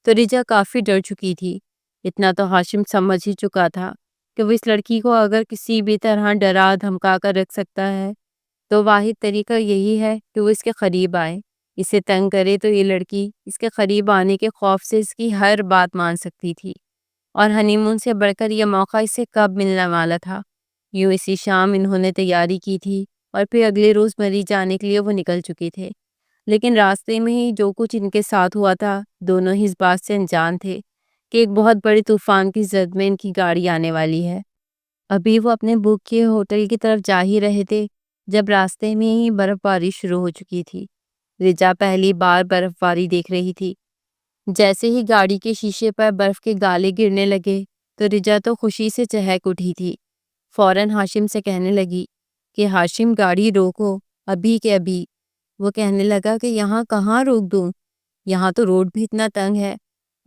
تو رچا کافی ڈر چکی تھی۔ اتنا تو ہاشم سمجھ ہی چکا تھا کہ وہ اس لڑکی کو اگر کسی بھی طرح ڈرا دھمکا کر رکھ سکتا ہے تو واحد طریقہ یہی ہے کہ وہ اس کے قریب آئے، اسے تنگ کرے تو یہ لڑکی اس کے قریب آنے کے خوف سے اس کی ہر بات مان سکتی تھی، اور ہنی مون سے بڑھ کر یہ موقع اسے کب ملنے والا تھا۔ یوں اسی شام انہوں نے تیاری کی تھی اور پھر اگلے روز مری جانے کے لیے وہ نکل چکے تھے، لیکن راستے میں ہی جو کچھ ان کے ساتھ ہوا تھا دونوں ہی اس بات سے انجان تھے کہ ایک بہت بڑے طوفان کی زد میں ان کی گاڑی آنے والی ہے۔ ابھی وہ اپنے بک کیے ہوٹل کی طرف جا ہی رہے تھے جب راستے میں ہی برف باری شروع ہو چکی تھی۔ رچا پہلی بار برف باری دیکھ رہی تھی۔ جیسے ہی گاڑی کے شیشے پر برف کے گالے گرنے لگے تو رچا تو خوشی سے چہک اٹھی تھی۔ فوراً ہاشم سے کہنے لگی کہ ہاشم گاڑی روکو، ابھی کے ابھی۔ وہ کہنے لگا کہ یہاں کہاں روک دوں، یہاں تو روڈ بھی اتنا تنگ ہے،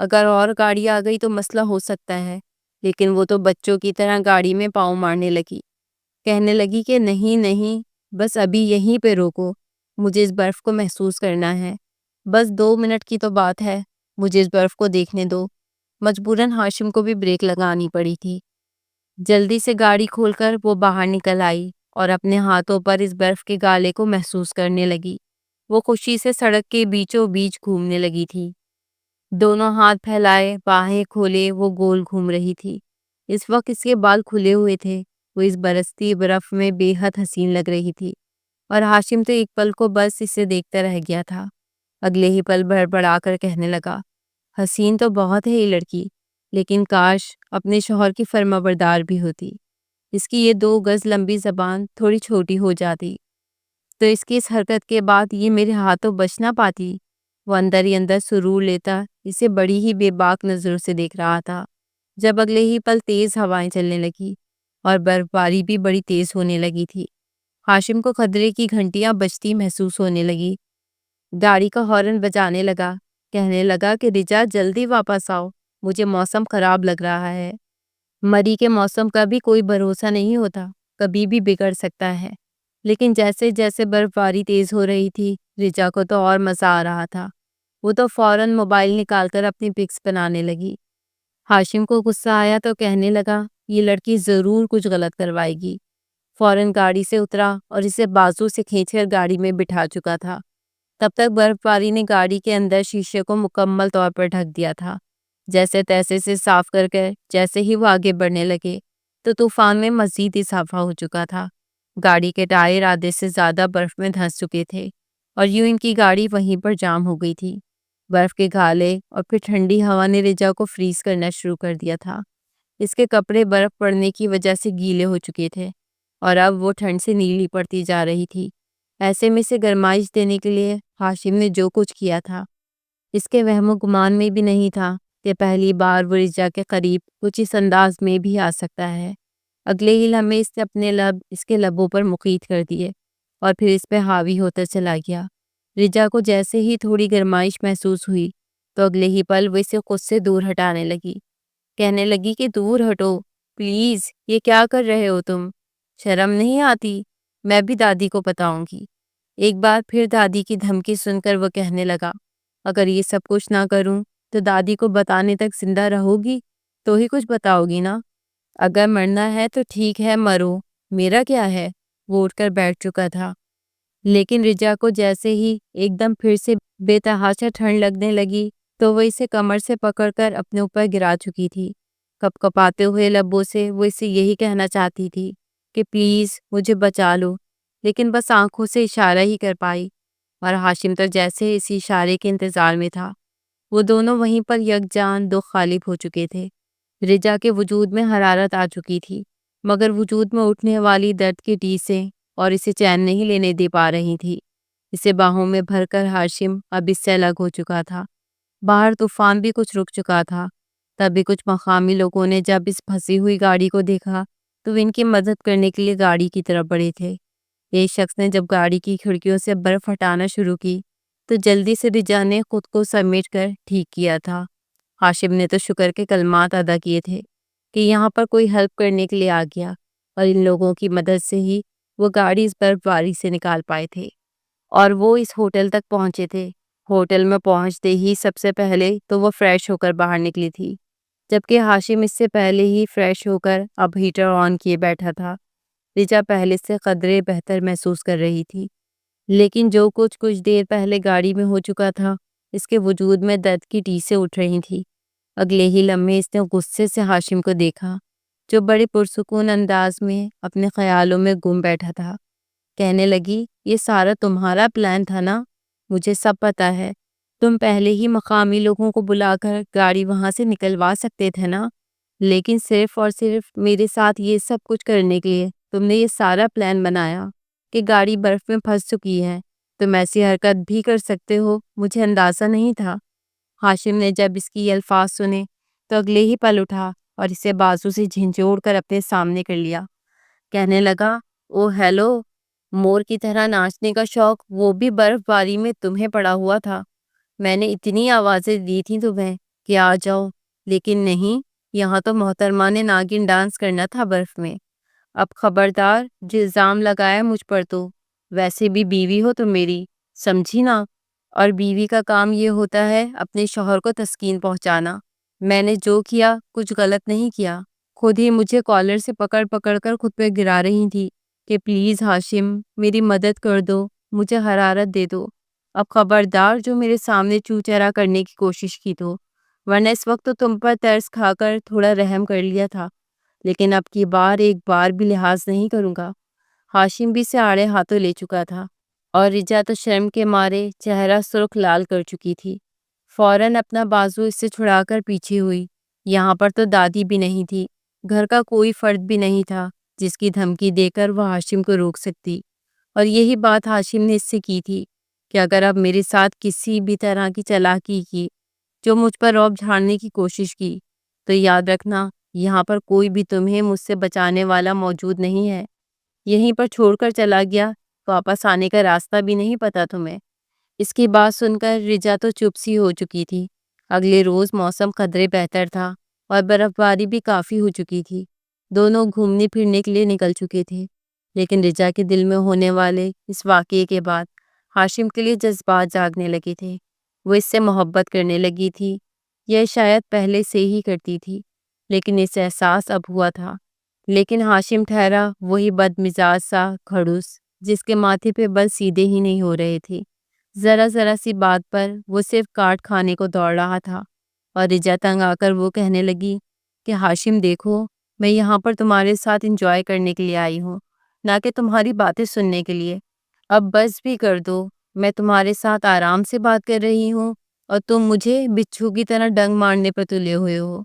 اگر اور گاڑی آ گئی تو مسئلہ ہو سکتا ہے۔ لیکن وہ تو بچوں کی طرح گاڑی میں پاؤں مارنے لگی، کہنے لگی کہ نہیں نہیں، بس ابھی یہیں پہ روکو، مجھے اس برف کو محسوس کرنا ہے، بس 2 منٹ کی تو بات ہے، مجھے اس برف کو دیکھنے دو۔ مجبوراً ہاشم کو بھی بریک لگانی پڑی تھی۔ جلدی سے گاڑی کھول کر وہ باہر نکل آئی اور اپنے ہاتھوں پر اس برف کے گالے کو محسوس کرنے لگی۔ وہ خوشی سے سڑک کے بیچوں بیچ گھومنے لگی تھی، دونوں ہاتھ پھیلائے، باہیں کھولے وہ گول گھوم رہی تھی۔ اس وقت اس کے بال کھلے ہوئے تھے، وہ اس برستی برف میں بے حد حسین لگ رہی تھی، اور ہاشم تو ایک پل کو بس اسے دیکھتا رہ گیا تھا۔ اگلے ہی پل بڑبڑا کر کہنے لگا، حسین تو بہت ہے یہ لڑکی، لیکن کاش اپنے شوہر کی فرما بردار بھی ہوتی، اس کی یہ 2 گز لمبی زبان تھوڑی چھوٹی ہو جاتی تو اس کی اس حرکت کے بعد یہ میرے ہاتھوں بچ نہ پاتی۔ وہ اندر ہی اندر سرور لیتا اسے بڑی ہی بے باک نظروں سے دیکھ رہا تھا، جب اگلے ہی پل تیز ہوائیں چلنے لگی اور برف باری بھی بڑی تیز ہونے لگی تھی۔ ہاشم کو خطرے کی گھنٹیاں بجتی محسوس ہونے لگی، گاڑی کا ہارن بجانے لگا، کہنے لگا کہ رچا جلدی واپس آؤ، مجھے موسم خراب لگ رہا ہے۔ مری کے موسم کا بھی کوئی بھروسہ نہیں ہوتا، کبھی بھی بگڑ سکتا ہے۔ لیکن جیسے جیسے برف باری تیز ہو رہی تھی رچا کو تو اور مزہ آ رہا تھا، وہ تو فوراً موبائل نکال کر اپنی پکس بنانے لگی۔ ہاشم کو غصہ آیا تو کہنے لگا یہ لڑکی ضرور کچھ غلط کروائے گی۔ فوراً گاڑی سے اترا اور اسے بازو سے کھینچ کر گاڑی میں بٹھا چکا تھا۔ تب تک برف باری نے گاڑی کے اندر شیشے کو مکمل طور پر ڈھک دیا تھا۔ جیسے تیسے سے صاف کر جیسے ہی وہ آگے بڑھنے لگے تو طوفان میں مزید اضافہ ہو چکا تھا۔ گاڑی کے ٹائر آدھے سے زیادہ برف میں دھنس چکے تھے اور یوں ان کی گاڑی وہیں پر جام ہو گئی تھی۔ برف کے گالے اور پھر ٹھنڈی ہوا نے رچا کو فریز کرنا شروع کر دیا تھا۔ اس کے کپڑے برف پڑنے کی وجہ سے گیلے ہو چکے تھے اور اب وہ ٹھنڈ سے نیلی پڑتی جا رہی تھی۔ ایسے میں سے گرمائش دینے کے لیے ہاشم نے جو کچھ کیا تھا اس کے وہم و گمان میں بھی نہیں تھا کہ پہلی بار وہ رچا کے قریب کچھ اس انداز میں بھی آ سکتا ہے۔ اگلے ہی لمحے اس نے اپنے لب اس کے لبوں پر مقید کر دیے اور پھر اس پہ حاوی ہوتا چلا گیا۔ رچا کو جیسے ہی تھوڑی گرمائش محسوس ہوئی تو اگلے ہی پل وہ اسے خود سے دور ہٹانے لگی، کہنے لگی کہ دور ہٹو پلیز، یہ کیا کر رہے ہو تم، شرم نہیں آتی، میں بھی دادی کو بتاؤں گی۔ ایک بار پھر دادی کی دھمکی سن کر وہ کہنے لگا، اگر یہ سب کچھ نہ کروں تو دادی کو بتانے تک زندہ رہو گی تو ہی کچھ بتاؤ گی نا، اگر مرنا ہے تو ٹھیک ہے مرو، میرا کیا ہے۔ وہ اٹھ کر بیٹھ چکا تھا، لیکن رچا کو جیسے ہی ایک دم پھر سے بے تحاشا ٹھنڈ لگنے لگی تو وہ اسے کمر سے پکڑ کر اپنے اوپر گرا چکی تھی۔ کپ کپاتے ہوئے لبوں سے وہ اسے یہی کہنا چاہتی تھی کہ پلیز مجھے بچا لو، لیکن بس آنکھوں سے اشارہ ہی کر پائی، اور ہاشم تو جیسے اسی اشارے کے انتظار میں تھا۔ وہ دونوں وہیں پر یکجان دو غالب ہو چکے تھے۔ رچا کے وجود میں حرارت آ چکی تھی، مگر وجود میں اٹھنے والی درد کی ٹیسیں اور اسے چین نہیں لینے دے پا رہی تھی۔ اسے باہوں میں بھر کر ہاشم اب اس سے الگ ہو چکا تھا۔ باہر طوفان بھی کچھ رک چکا تھا تبھی کچھ مقامی لوگوں نے جب اس پھنسی ہوئی گاڑی کو دیکھا تو وہ ان کی مدد کرنے کے لیے گاڑی کی طرف بڑھے تھے۔ ایک شخص نے جب گاڑی کی کھڑکیوں سے برف ہٹانا شروع کی تو جلدی سے رجا نے خود کو سمیٹ کر ٹھیک کیا تھا۔ ہاشم نے تو شکر کے کلمات ادا کیے تھے کہ یہاں پر کوئی ہیلپ کرنے کے لیے آ گیا، اور ان لوگوں کی مدد سے ہی وہ گاڑی اس برف باری سے نکال پائے تھے اور وہ اس ہوٹل تک پہنچے تھے۔ ہوٹل میں پہنچتے ہی سب سے پہلے تو وہ فریش ہو کر باہر نکلی تھی، جبکہ ہاشم اس سے پہلے ہی فریش ہو کر اب ہیٹر آن کیے بیٹھا تھا۔ رچا پہلے سے قدرے بہتر محسوس کر رہی تھی، لیکن جو کچھ دیر پہلے گاڑی میں ہو چکا تھا اس کے وجود میں درد کی ٹیسیں اٹھ رہی تھی۔ اگلے ہی لمحے اس نے غصے سے ہاشم کو دیکھا، جو بڑے پرسکون انداز میں اپنے خیالوں میں گم بیٹھا تھا۔ کہنے لگی، یہ سارا تمہارا پلان تھا نا؟ مجھے سب پتا ہے۔ تم پہلے ہی مقامی لوگوں کو بلا کر گاڑی وہاں سے نکلوا سکتے تھے نا، لیکن صرف اور صرف میرے ساتھ یہ سب کچھ کرنے کے لیے تم نے یہ سارا پلان بنایا کہ گاڑی برف میں پھنس چکی ہے۔ تم ایسی حرکت بھی کر سکتے ہو، مجھے اندازہ نہیں تھا۔ ہاشم نے جب اس کی یہ الفاظ سنے تو اگلے ہی پل اٹھا اور اسے بازو سے جھنجھوڑ کر اپنے سامنے کر لیا۔ کہنے لگا، او ہیلو، مور کی طرح ناچنے کا شوق وہ بھی برف باری میں تمہیں پڑا ہوا تھا۔ میں نے اتنی آوازیں دی تھیں تمہیں کہ آ جاؤ، لیکن نہیں، یہاں تو محترمہ نے ناگن ڈانس کرنا تھا برف میں۔ اب خبردار جو الزام لگایا مجھ پر، تو ویسے بھی بیوی ہو تم میری، سمجھی نا؟ اور بیوی کا کام یہ ہوتا ہے اپنے شوہر کو تسکین پہنچانا۔ میں نے جو کیا کچھ غلط نہیں کیا، خود ہی مجھے کالر سے پکڑ پکڑ کر خود پہ گرا رہی تھی کہ پلیز ہاشم میری مدد کر دو، مجھے حرارت دے دو۔ اب خبردار جو میرے سامنے چو چرا کرنے کی کوشش کی تو، ورنہ اس وقت تو تم پر ترس کھا کر تھوڑا رحم کر لیا تھا، لیکن اب کی بار ایک بار بھی لحاظ نہیں کروں گا۔ ہاشم بھی سے آڑے ہاتھوں لے چکا تھا اور رجا تو شرم کے مارے چہرہ سرخ لال کر چکی تھی۔ فوراً اپنا بازو اس سے چھڑا کر پیچھے ہوئی۔ یہاں پر تو دادی بھی نہیں تھی، گھر کا کوئی فرد بھی نہیں تھا جس کی دھمکی دے کر وہ ہاشم کو روک سکتی، اور یہی بات ہاشم نے اس سے کی تھی کہ اگر اب میرے ساتھ کسی بھی طرح کی چالاکی کی، جو مجھ پر رعب جھاڑنے کی کوشش کی، تو یاد رکھنا یہاں پر کوئی بھی تمہیں مجھ سے بچانے والا موجود نہیں ہے۔ یہیں پر چھوڑ کر چلا گیا، واپس آنے کا راستہ بھی نہیں پتا تمہیں۔ اس کی بات سن کر رجا تو چپ سی ہو چکی تھی۔ اگلے روز موسم قدرے بہتر تھا اور برف باری بھی کافی ہو چکی تھی۔ دونوں گھومنے پھرنے کے لیے نکل چکے تھے، لیکن رجا کے دل میں ہونے والے اس واقعے کے بعد ہاشم کے لیے جذبات جاگنے لگے تھے۔ وہ اس سے محبت کرنے لگی تھی، یہ شاید پہلے سے ہی کرتی تھی، لیکن اس احساس اب ہوا تھا۔ لیکن ہاشم ٹھہرا وہی بد مزاج سا کھڑوس جس کے ماتھے پہ بل سیدھے ہی نہیں ہو رہے تھے۔ ذرا ذرا سی بات پر وہ صرف کاٹ کھانے کو دوڑ رہا تھا، اور رجا تنگ آ کر وہ کہنے لگی کہ ہاشم دیکھو، میں یہاں پر تمہارے ساتھ انجوائے کرنے کے لیے آئی ہوں، نہ کہ تمہاری باتیں سننے کے لیے۔ اب بس بھی کر دو، میں تمہارے ساتھ آرام سے بات کر رہی ہوں اور تم مجھے بچھو کی طرح ڈنگ مارنے پر تلے ہوئے ہو۔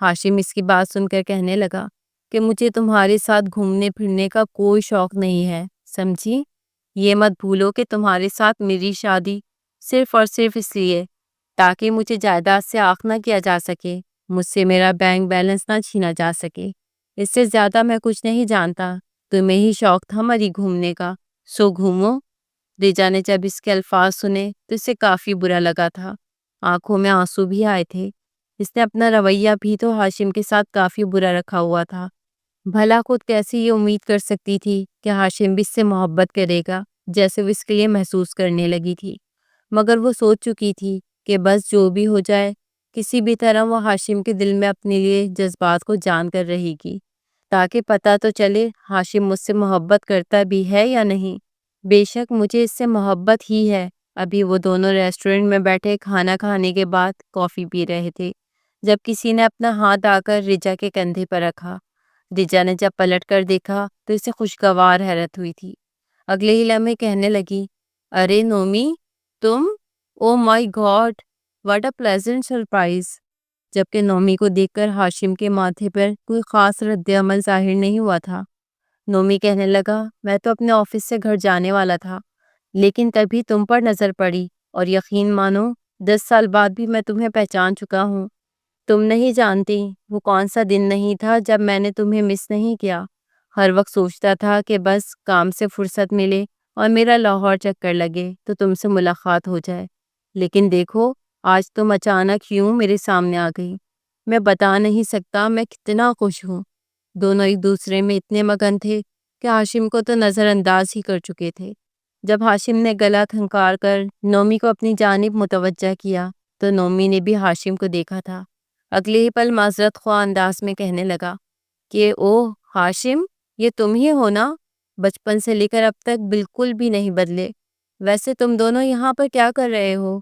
ہاشم اس کی بات سن کر کہنے لگا کہ مجھے تمہارے ساتھ گھومنے پھرنے کا کوئی شوق نہیں ہے، سمجھی؟ یہ مت بھولو کہ تمہارے ساتھ میری شادی صرف اور صرف اس لیے تاکہ مجھے جائیداد سے آنکھ نہ کیا جا سکے، مجھ سے میرا بینک بیلنس نہ چھینا جا سکے۔ اس سے زیادہ میں کچھ نہیں جانتا، تمہیں ہی شوق تھا مری گھومنے کا، سو گھومو۔ رجا نے جب اس کے الفاظ سنے تو اسے کافی برا لگا تھا، آنکھوں میں آنسو بھی آئے تھے۔ اس نے اپنا رویہ بھی تو ہاشم کے ساتھ کافی برا رکھا ہوا تھا۔ بھلا خود کیسے یہ امید کر سکتی تھی کہ ہاشم بھی اس سے محبت کرے گا جیسے وہ اس کے لیے محسوس کرنے لگی تھی؟ مگر وہ سوچ چکی تھی کہ بس جو بھی ہو جائے، کسی بھی طرح وہ ہاشم کے دل میں اپنے لیے جذبات کو جان کر رہے گی، تاکہ پتہ تو چلے ہاشم مجھ سے محبت کرتا بھی ہے یا نہیں۔ بے شک مجھے اس سے محبت ہی ہے۔ ابھی وہ دونوں ریسٹورنٹ میں بیٹھے کھانا کھانے کے بعد کافی پی رہے تھے جب کسی نے اپنا ہاتھ آ کر رجا کے کندھے پر رکھا۔ رجا نے جب پلٹ کر دیکھا تو اسے خوشگوار حیرت ہوئی تھی۔ اگلے ہی لمحے کہنے لگی، ارے نومی، تم! Oh my God, what a pleasant surprise! جبکہ نومی کو دیکھ کر ہاشم کے ماتھے پر کوئی خاص رد عمل ظاہر نہیں ہوا تھا۔ نومی کہنے لگا، میں تو اپنے آفس سے گھر جانے والا تھا، لیکن تبھی تم پر نظر پڑی، اور یقین مانو 10 سال بعد بھی میں تمہیں پہچان چکا ہوں۔ تم نہیں جانتی وہ کون سا دن نہیں تھا جب میں نے تمہیں مس نہیں کیا۔ ہر وقت سوچتا تھا کہ بس کام سے فرصت ملے اور میرا لاہور چکر لگے تو تم سے ملاقات ہو جائے، لیکن دیکھو آج تم اچانک یوں میرے سامنے آ گئی۔ میں بتا نہیں سکتا میں کتنا خوش ہوں۔ دونوں ایک دوسرے میں اتنے مگن تھے کہ ہاشم کو تو نظر انداز ہی کر چکے تھے۔ جب ہاشم نے گلا کھنکار کر نومی کو اپنی جانب متوجہ کیا تو نومی نے بھی ہاشم کو دیکھا تھا۔ اگلے ہی پل معذرت خواہ انداز میں کہنے لگا کہ اوہ ہاشم، یہ تم ہی ہو نا؟ بچپن سے لے کر اب تک بالکل بھی نہیں بدلے۔ ویسے تم دونوں یہاں پر کیا کر رہے ہو؟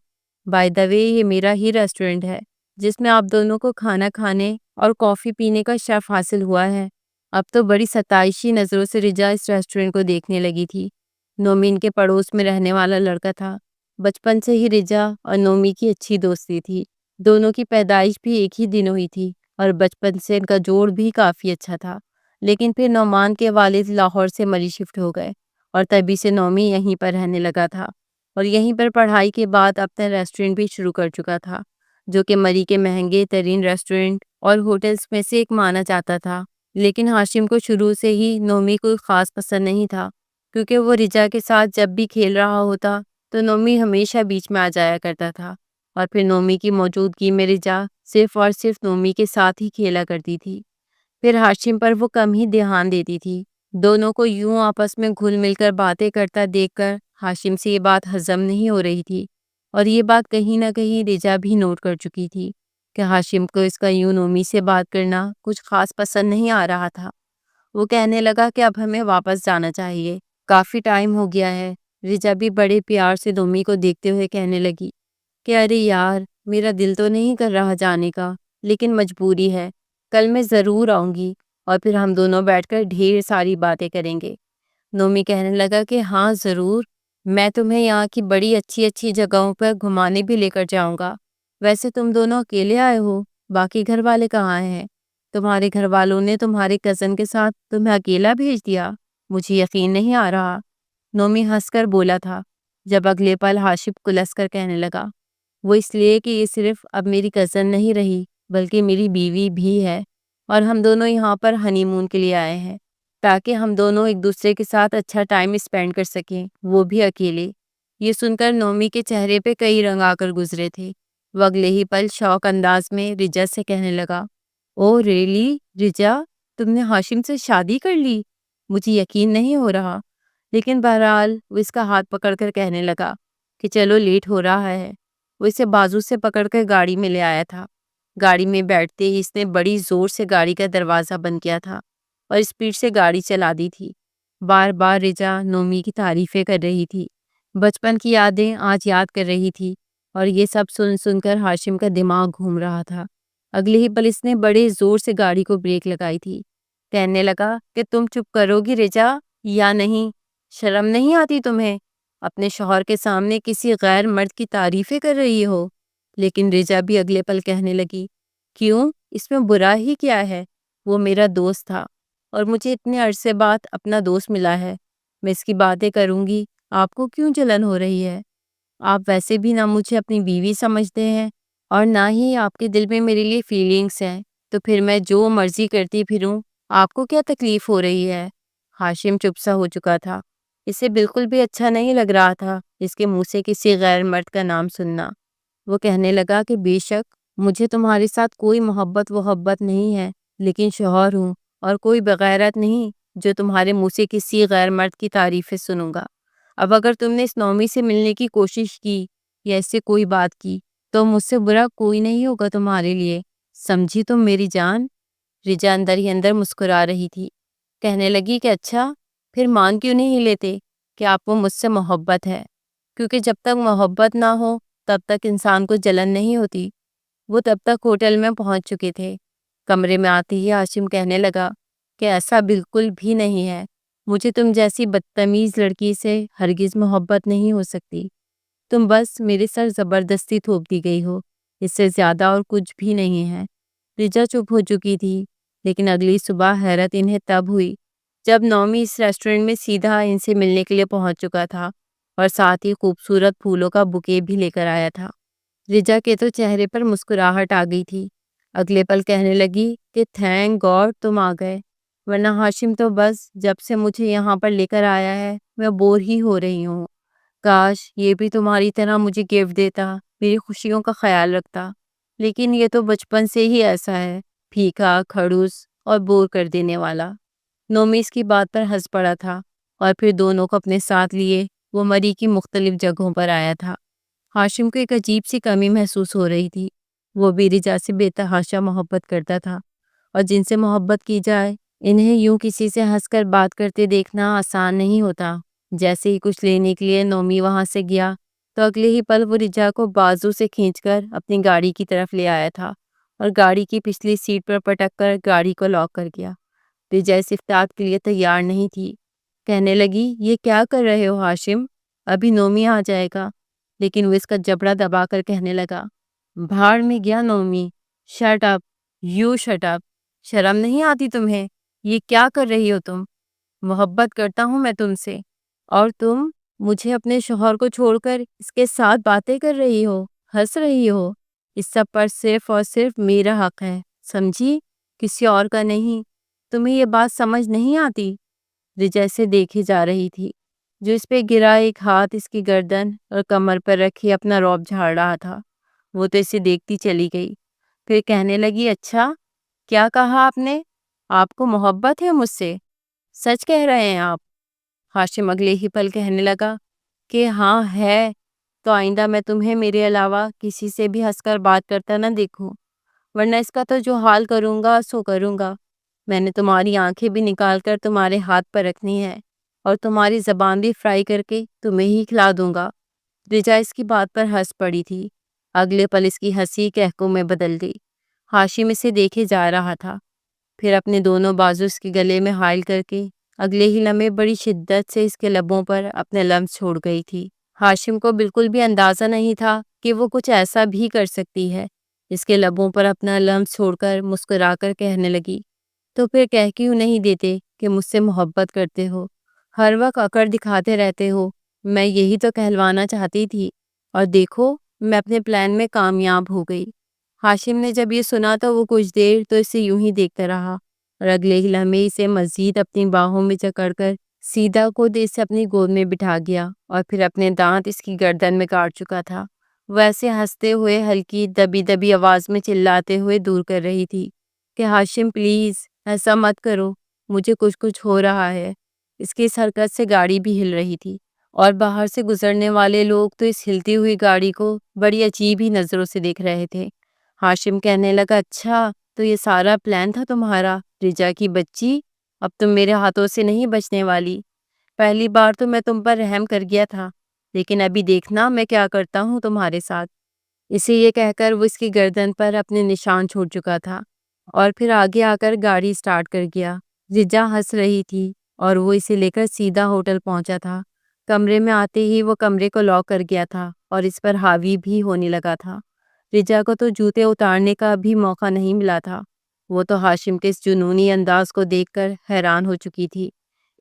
بائی دا وے یہ میرا ہی ریسٹورنٹ ہے جس میں آپ دونوں کو کھانا کھانے اور کافی پینے کا شرف حاصل ہوا ہے۔ اب تو بڑی ستائشی نظروں سے رجا اس ریسٹورنٹ کو دیکھنے لگی تھی۔ نومی ان کے پڑوس میں رہنے والا لڑکا تھا۔ بچپن سے ہی رجا اور نومی کی اچھی دوستی تھی۔ دونوں کی پیدائش بھی ایک ہی دن ہوئی تھی اور بچپن سے ان کا جوڑ بھی کافی اچھا تھا، لیکن پھر نعمان کے والد لاہور سے مری شفٹ ہو گئے اور تبھی سے نومی یہیں پر رہنے لگا تھا اور یہیں پر پڑھائی کے بعد اپنا ریسٹورنٹ بھی شروع کر چکا تھا، جو کہ مری کے مہنگے ترین ریسٹورنٹ اور ہوٹلز میں سے ایک مانا جاتا تھا۔ لیکن ہاشم کو شروع سے ہی نومی کوئی خاص پسند نہیں تھا، کیونکہ وہ رجا کے ساتھ جب بھی کھیل رہا ہوتا تو نومی ہمیشہ بیچ میں آ جایا کرتا تھا، اور پھر نومی کی موجودگی میں رجا صرف اور صرف نومی کے ساتھ ہی کھیلا کرتی تھی۔ پھر ہاشم پر وہ کم ہی دھیان دیتی تھی۔ دونوں کو یوں آپس میں گھل مل کر باتیں کرتا دیکھ کر ہاشم سے یہ بات ہضم نہیں ہو رہی تھی، اور یہ بات کہیں نہ کہیں رجا بھی نوٹ کر چکی تھی کہ ہاشم کو اس کا یوں نومی سے بات کرنا کچھ خاص پسند نہیں آ رہا تھا۔ وہ کہنے لگا کہ اب ہمیں واپس جانا چاہیے، کافی ٹائم ہو گیا ہے۔ رجا بھی بڑے پیار سے نومی کو دیکھتے ہوئے کہنے لگی کہ ارے یار، میرا دل تو نہیں کر رہا جانے کا، لیکن مجبوری ہے۔ کل میں ضرور آؤں گی اور پھر ہم دونوں بیٹھ کر ڈھیر ساری باتیں کریں گے۔ نومی کہنے لگا کہ ہاں ضرور، میں تمہیں یہاں کی بڑی اچھی اچھی جگہوں پر گھمانے بھی لے کر جاؤں گا۔ ویسے تم دونوں اکیلے آئے ہو، باقی گھر والے کہاں ہیں؟ تمہارے گھر والوں نے تمہارے کزن کے ساتھ تمہیں اکیلا بھیج دیا؟ مجھے یقین نہیں آ رہا۔ نومی ہنس کر بولا تھا، جب اگلے پل ہاشم کلس کر کہنے لگا وہ اس لیے کہ یہ صرف اب میری کزن نہیں رہی بلکہ میری بیوی بھی ہے، اور ہم دونوں یہاں پر ہنی مون کے لیے آئے ہیں تاکہ ہم دونوں ایک دوسرے کے ساتھ اچھا ٹائم اسپینڈ کر سکیں، وہ بھی اکیلے۔ یہ سن کر نومی کے چہرے پہ کئی رنگ آ کر گزرے تھے۔ وہ اگلے ہی پل شوق انداز میں رجا سے کہنے لگا او ریلی رجا، تم نے ہاشم سے شادی کر لی؟ مجھے یقین نہیں ہو رہا۔ لیکن بہرحال وہ اس کا ہاتھ پکڑ کر کہنے لگا کہ چلو لیٹ ہو رہا ہے۔ وہ اسے بازو سے پکڑ کر گاڑی میں لے آیا تھا۔ گاڑی میں بیٹھتے ہی اس نے بڑی زور سے گاڑی کا دروازہ بند کیا تھا اور اسپیڈ سے گاڑی چلا دی تھی۔ بار بار رجا نومی کی تعریفیں کر رہی تھی، بچپن کی یادیں آج یاد کر رہی تھی، اور یہ سب سن سن کر ہاشم کا دماغ گھوم رہا تھا۔ اگلے ہی پل اس نے بڑے زور سے گاڑی کو بریک لگائی تھی۔ کہنے لگا کہ تم چپ کرو گی رجا یا نہیں؟ شرم نہیں آتی تمہیں؟ اپنے شوہر کے سامنے کسی غیر مرد کی تعریفیں کر رہی ہو؟ لیکن رجا بھی اگلے پل کہنے لگی کیوں، اس میں برا ہی کیا ہے؟ وہ میرا دوست تھا اور مجھے اتنے عرصے بعد اپنا دوست ملا ہے، میں اس کی باتیں کروں گی، آپ کو کیوں جلن ہو رہی ہے؟ آپ ویسے بھی نہ مجھے اپنی بیوی سمجھتے ہیں اور نہ ہی آپ کے دل میں میرے لیے فیلنگس ہیں، تو پھر میں جو مرضی کرتی پھروں، آپ کو کیا تکلیف ہو رہی ہے؟ ہاشم چپ سا ہو چکا تھا۔ اسے بالکل بھی اچھا نہیں لگ رہا تھا اس کے منہ سے کسی غیر مرد کا نام سننا۔ وہ کہنے لگا کہ بے شک مجھے تمہارے ساتھ کوئی محبت نہیں ہے، لیکن شوہر ہوں اور کوئی بغیرت نہیں جو تمہارے منہ سے کسی غیر مرد کی تعریفیں سنوں گا۔ اب اگر تم نے اس نومی سے ملنے کی کوشش کی یا اس سے کوئی بات کی تو مجھ سے برا کوئی نہیں ہوگا تمہارے لیے، سمجھی تم میری جان؟ رجا اندر ہی اندر مسکرا رہی تھی، کہنے لگی کہ اچھا، پھر مان کیوں نہیں لیتے کہ آپ کو مجھ سے محبت ہے؟ کیونکہ جب تک محبت نہ ہو تب تک انسان کو جلن نہیں ہوتی۔ وہ تب تک ہوٹل میں پہنچ چکے تھے۔ کمرے میں آتے ہی ہاشم کہنے لگا کہ ایسا بالکل بھی نہیں ہے، مجھے تم جیسی بدتمیز لڑکی سے ہرگز محبت نہیں ہو سکتی۔ تم بس میرے سر زبردستی تھوپ دی گئی ہو، اس سے زیادہ اور کچھ بھی نہیں ہے۔ رجا چپ ہو چکی تھی، لیکن اگلی صبح حیرت انہیں تب ہوئی جب نومی اس ریسٹورنٹ میں سیدھا ان سے ملنے کے لیے پہنچ چکا تھا اور ساتھ ہی خوبصورت پھولوں کا بوکے بھی لے کر آیا تھا۔ رجا کے تو چہرے پر مسکراہٹ آ گئی تھی، اگلے پل کہنے لگی کہ تھینک گاڈ تم آ گئے، ورنہ ہاشم تو بس جب سے مجھے یہاں پر لے کر آیا ہے میں بور ہی ہو رہی ہوں۔ کاش یہ بھی تمہاری طرح مجھے گفٹ دیتا، میری خوشیوں کا خیال رکھتا، لیکن یہ تو بچپن سے ہی ایسا ہے، پھیکا، کھڑوس اور بور کر دینے والا۔ نومی اس کی بات پر ہنس پڑا تھا اور پھر دونوں کو اپنے ساتھ لیے وہ مری کی مختلف جگہوں پر آیا تھا۔ ہاشم کو ایک عجیب سی کمی محسوس ہو رہی تھی۔ وہ بھی رجا سے بے تحاشا محبت کرتا تھا، اور جن سے محبت کی جائے انہیں یوں کسی سے ہنس کر بات کرتے دیکھنا آسان نہیں ہوتا۔ جیسے ہی کچھ لینے کے لیے نومی وہاں سے گیا تو اگلے ہی پل وہ رجا کو بازو سے کھینچ کر اپنی گاڑی کی طرف لے آیا تھا اور گاڑی کی پچھلی سیٹ پر پٹک کر گاڑی کو لاک کر گیا۔ رجا اس افتاد کے لیے تیار نہیں تھی۔ کہنے لگی یہ کیا کر رہے ہو ہاشم، ابھی نومی آ جائے گا، لیکن وہ اس کا جبڑا دبا کر کہنے لگا بھاڑ میں گیا Navami, shut up, you shut up, شرم نہیں آتی تمہیں، یہ کیا کر رہی ہو تم؟ محبت کرتا ہوں میں تم سے، اور تم مجھے اپنے شوہر کو چھوڑ کر اس کے ساتھ باتیں کر رہی ہو، ہنس رہی ہو۔ اس سب پر صرف اور صرف میرا حق ہے، سمجھی، کسی اور کا نہیں۔ تمہیں یہ بات سمجھ نہیں آتی؟ رجا اسے دیکھے جا رہی تھی، جو اس پہ گرا ایک ہاتھ اس کی گردن اور کمر پر رکھے اپنا رعب جھاڑ رہا تھا۔ وہ تو اسے دیکھتی چلی گئی، پھر کہنے لگی اچھا، کیا کہا آپ نے؟ آپ کو محبت ہے مجھ سے؟ سچ کہہ رہے ہیں آپ؟ ہاشم اگلے ہی پل کہنے لگا کہ ہاں ہے، تو آئندہ میں تمہیں میرے علاوہ کسی سے بھی ہنس کر بات کرتا نہ دیکھوں، ورنہ اس کا تو جو حال کروں گا سو کروں گا۔ میں نے تمہاری آنکھیں بھی نکال کر تمہارے ہاتھ پر رکھنی ہے، اور تمہاری زبان بھی فرائی کر کے تمہیں ہی کھلا دوں گا۔ رجا اس کی بات پر ہنس پڑی تھی۔ اگلے پل اس کی ہنسی قہقہ میں بدل گئی۔ ہاشم اسے دیکھے جا رہا تھا، پھر اپنے دونوں بازو اس کے گلے میں حائل کر کے اگلے ہی لمحے بڑی شدت سے اس کے لبوں پر اپنے لمس چھوڑ گئی تھی۔ ہاشم کو بالکل بھی اندازہ نہیں تھا کہ وہ کچھ ایسا بھی کر سکتی ہے۔ اس کے لبوں پر اپنا لمس چھوڑ کر مسکرا کر کہنے لگی تو پھر کہہ کیوں نہیں دیتے کہ مجھ سے محبت کرتے ہو؟ ہر وقت اکڑ دکھاتے رہتے ہو، میں یہی تو کہلوانا چاہتی تھی، اور دیکھو میں اپنے پلان میں کامیاب ہو گئی۔ ہاشم نے جب یہ سنا تو وہ کچھ دیر تو اسے یوں ہی دیکھتا رہا، اور اگلے ہی لمحے اسے مزید اپنی باہوں میں جکڑ کر سیدھا خود اسے اپنی گود میں بٹھا گیا، اور پھر اپنے دانت اس کی گردن میں کاٹ چکا تھا۔ وہ ایسے ہنستے ہوئے ہلکی دبی دبی آواز میں چلاتے ہوئے دور کر رہی تھی کہ ہاشم پلیز ایسا مت کرو، مجھے کچھ کچھ ہو رہا ہے۔ اس کی اس حرکت سے گاڑی بھی ہل رہی تھی، اور باہر سے گزرنے والے لوگ تو اس ہلتی ہوئی گاڑی کو بڑی عجیب ہی نظروں سے دیکھ رہے تھے۔ ہاشم کہنے لگا اچھا تو یہ سارا پلان تھا تمہارا، رجا کی بچی، اب تم میرے ہاتھوں سے نہیں بچنے والی۔ پہلی بار تو میں تم پر رحم کر گیا تھا، لیکن ابھی دیکھنا میں کیا کرتا ہوں تمہارے ساتھ۔ اسے یہ کہہ کر وہ اس کی گردن پر اپنے نشان چھوڑ چکا تھا، اور پھر آگے آ کر گاڑی سٹارٹ کر گیا۔ رجا ہنس رہی تھی اور وہ اسے لے کر سیدھا ہوٹل پہنچا تھا۔ کمرے میں آتے ہی وہ کمرے کو لاک کر گیا تھا اور اس پر حاوی بھی ہونے لگا تھا۔ رجا کو تو جوتے اتارنے کا بھی موقع نہیں ملا تھا۔ وہ تو ہاشم کے اس جنونی انداز کو دیکھ کر حیران ہو چکی تھی۔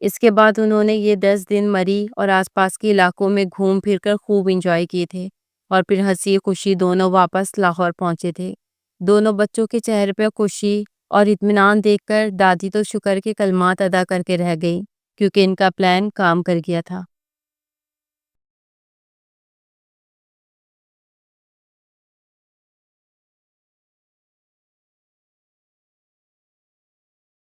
اس کے بعد انہوں نے یہ 10 دن مری اور آس پاس کے علاقوں میں گھوم پھر کر خوب انجوائے کیے تھے، اور پھر ہنسی خوشی دونوں واپس لاہور پہنچے تھے۔ دونوں بچوں کے چہرے پہ خوشی اور اطمینان دیکھ کر دادی تو شکر کے کلمات ادا کر کے رہ گئی، کیونکہ ان کا پلان کام کر گیا تھا۔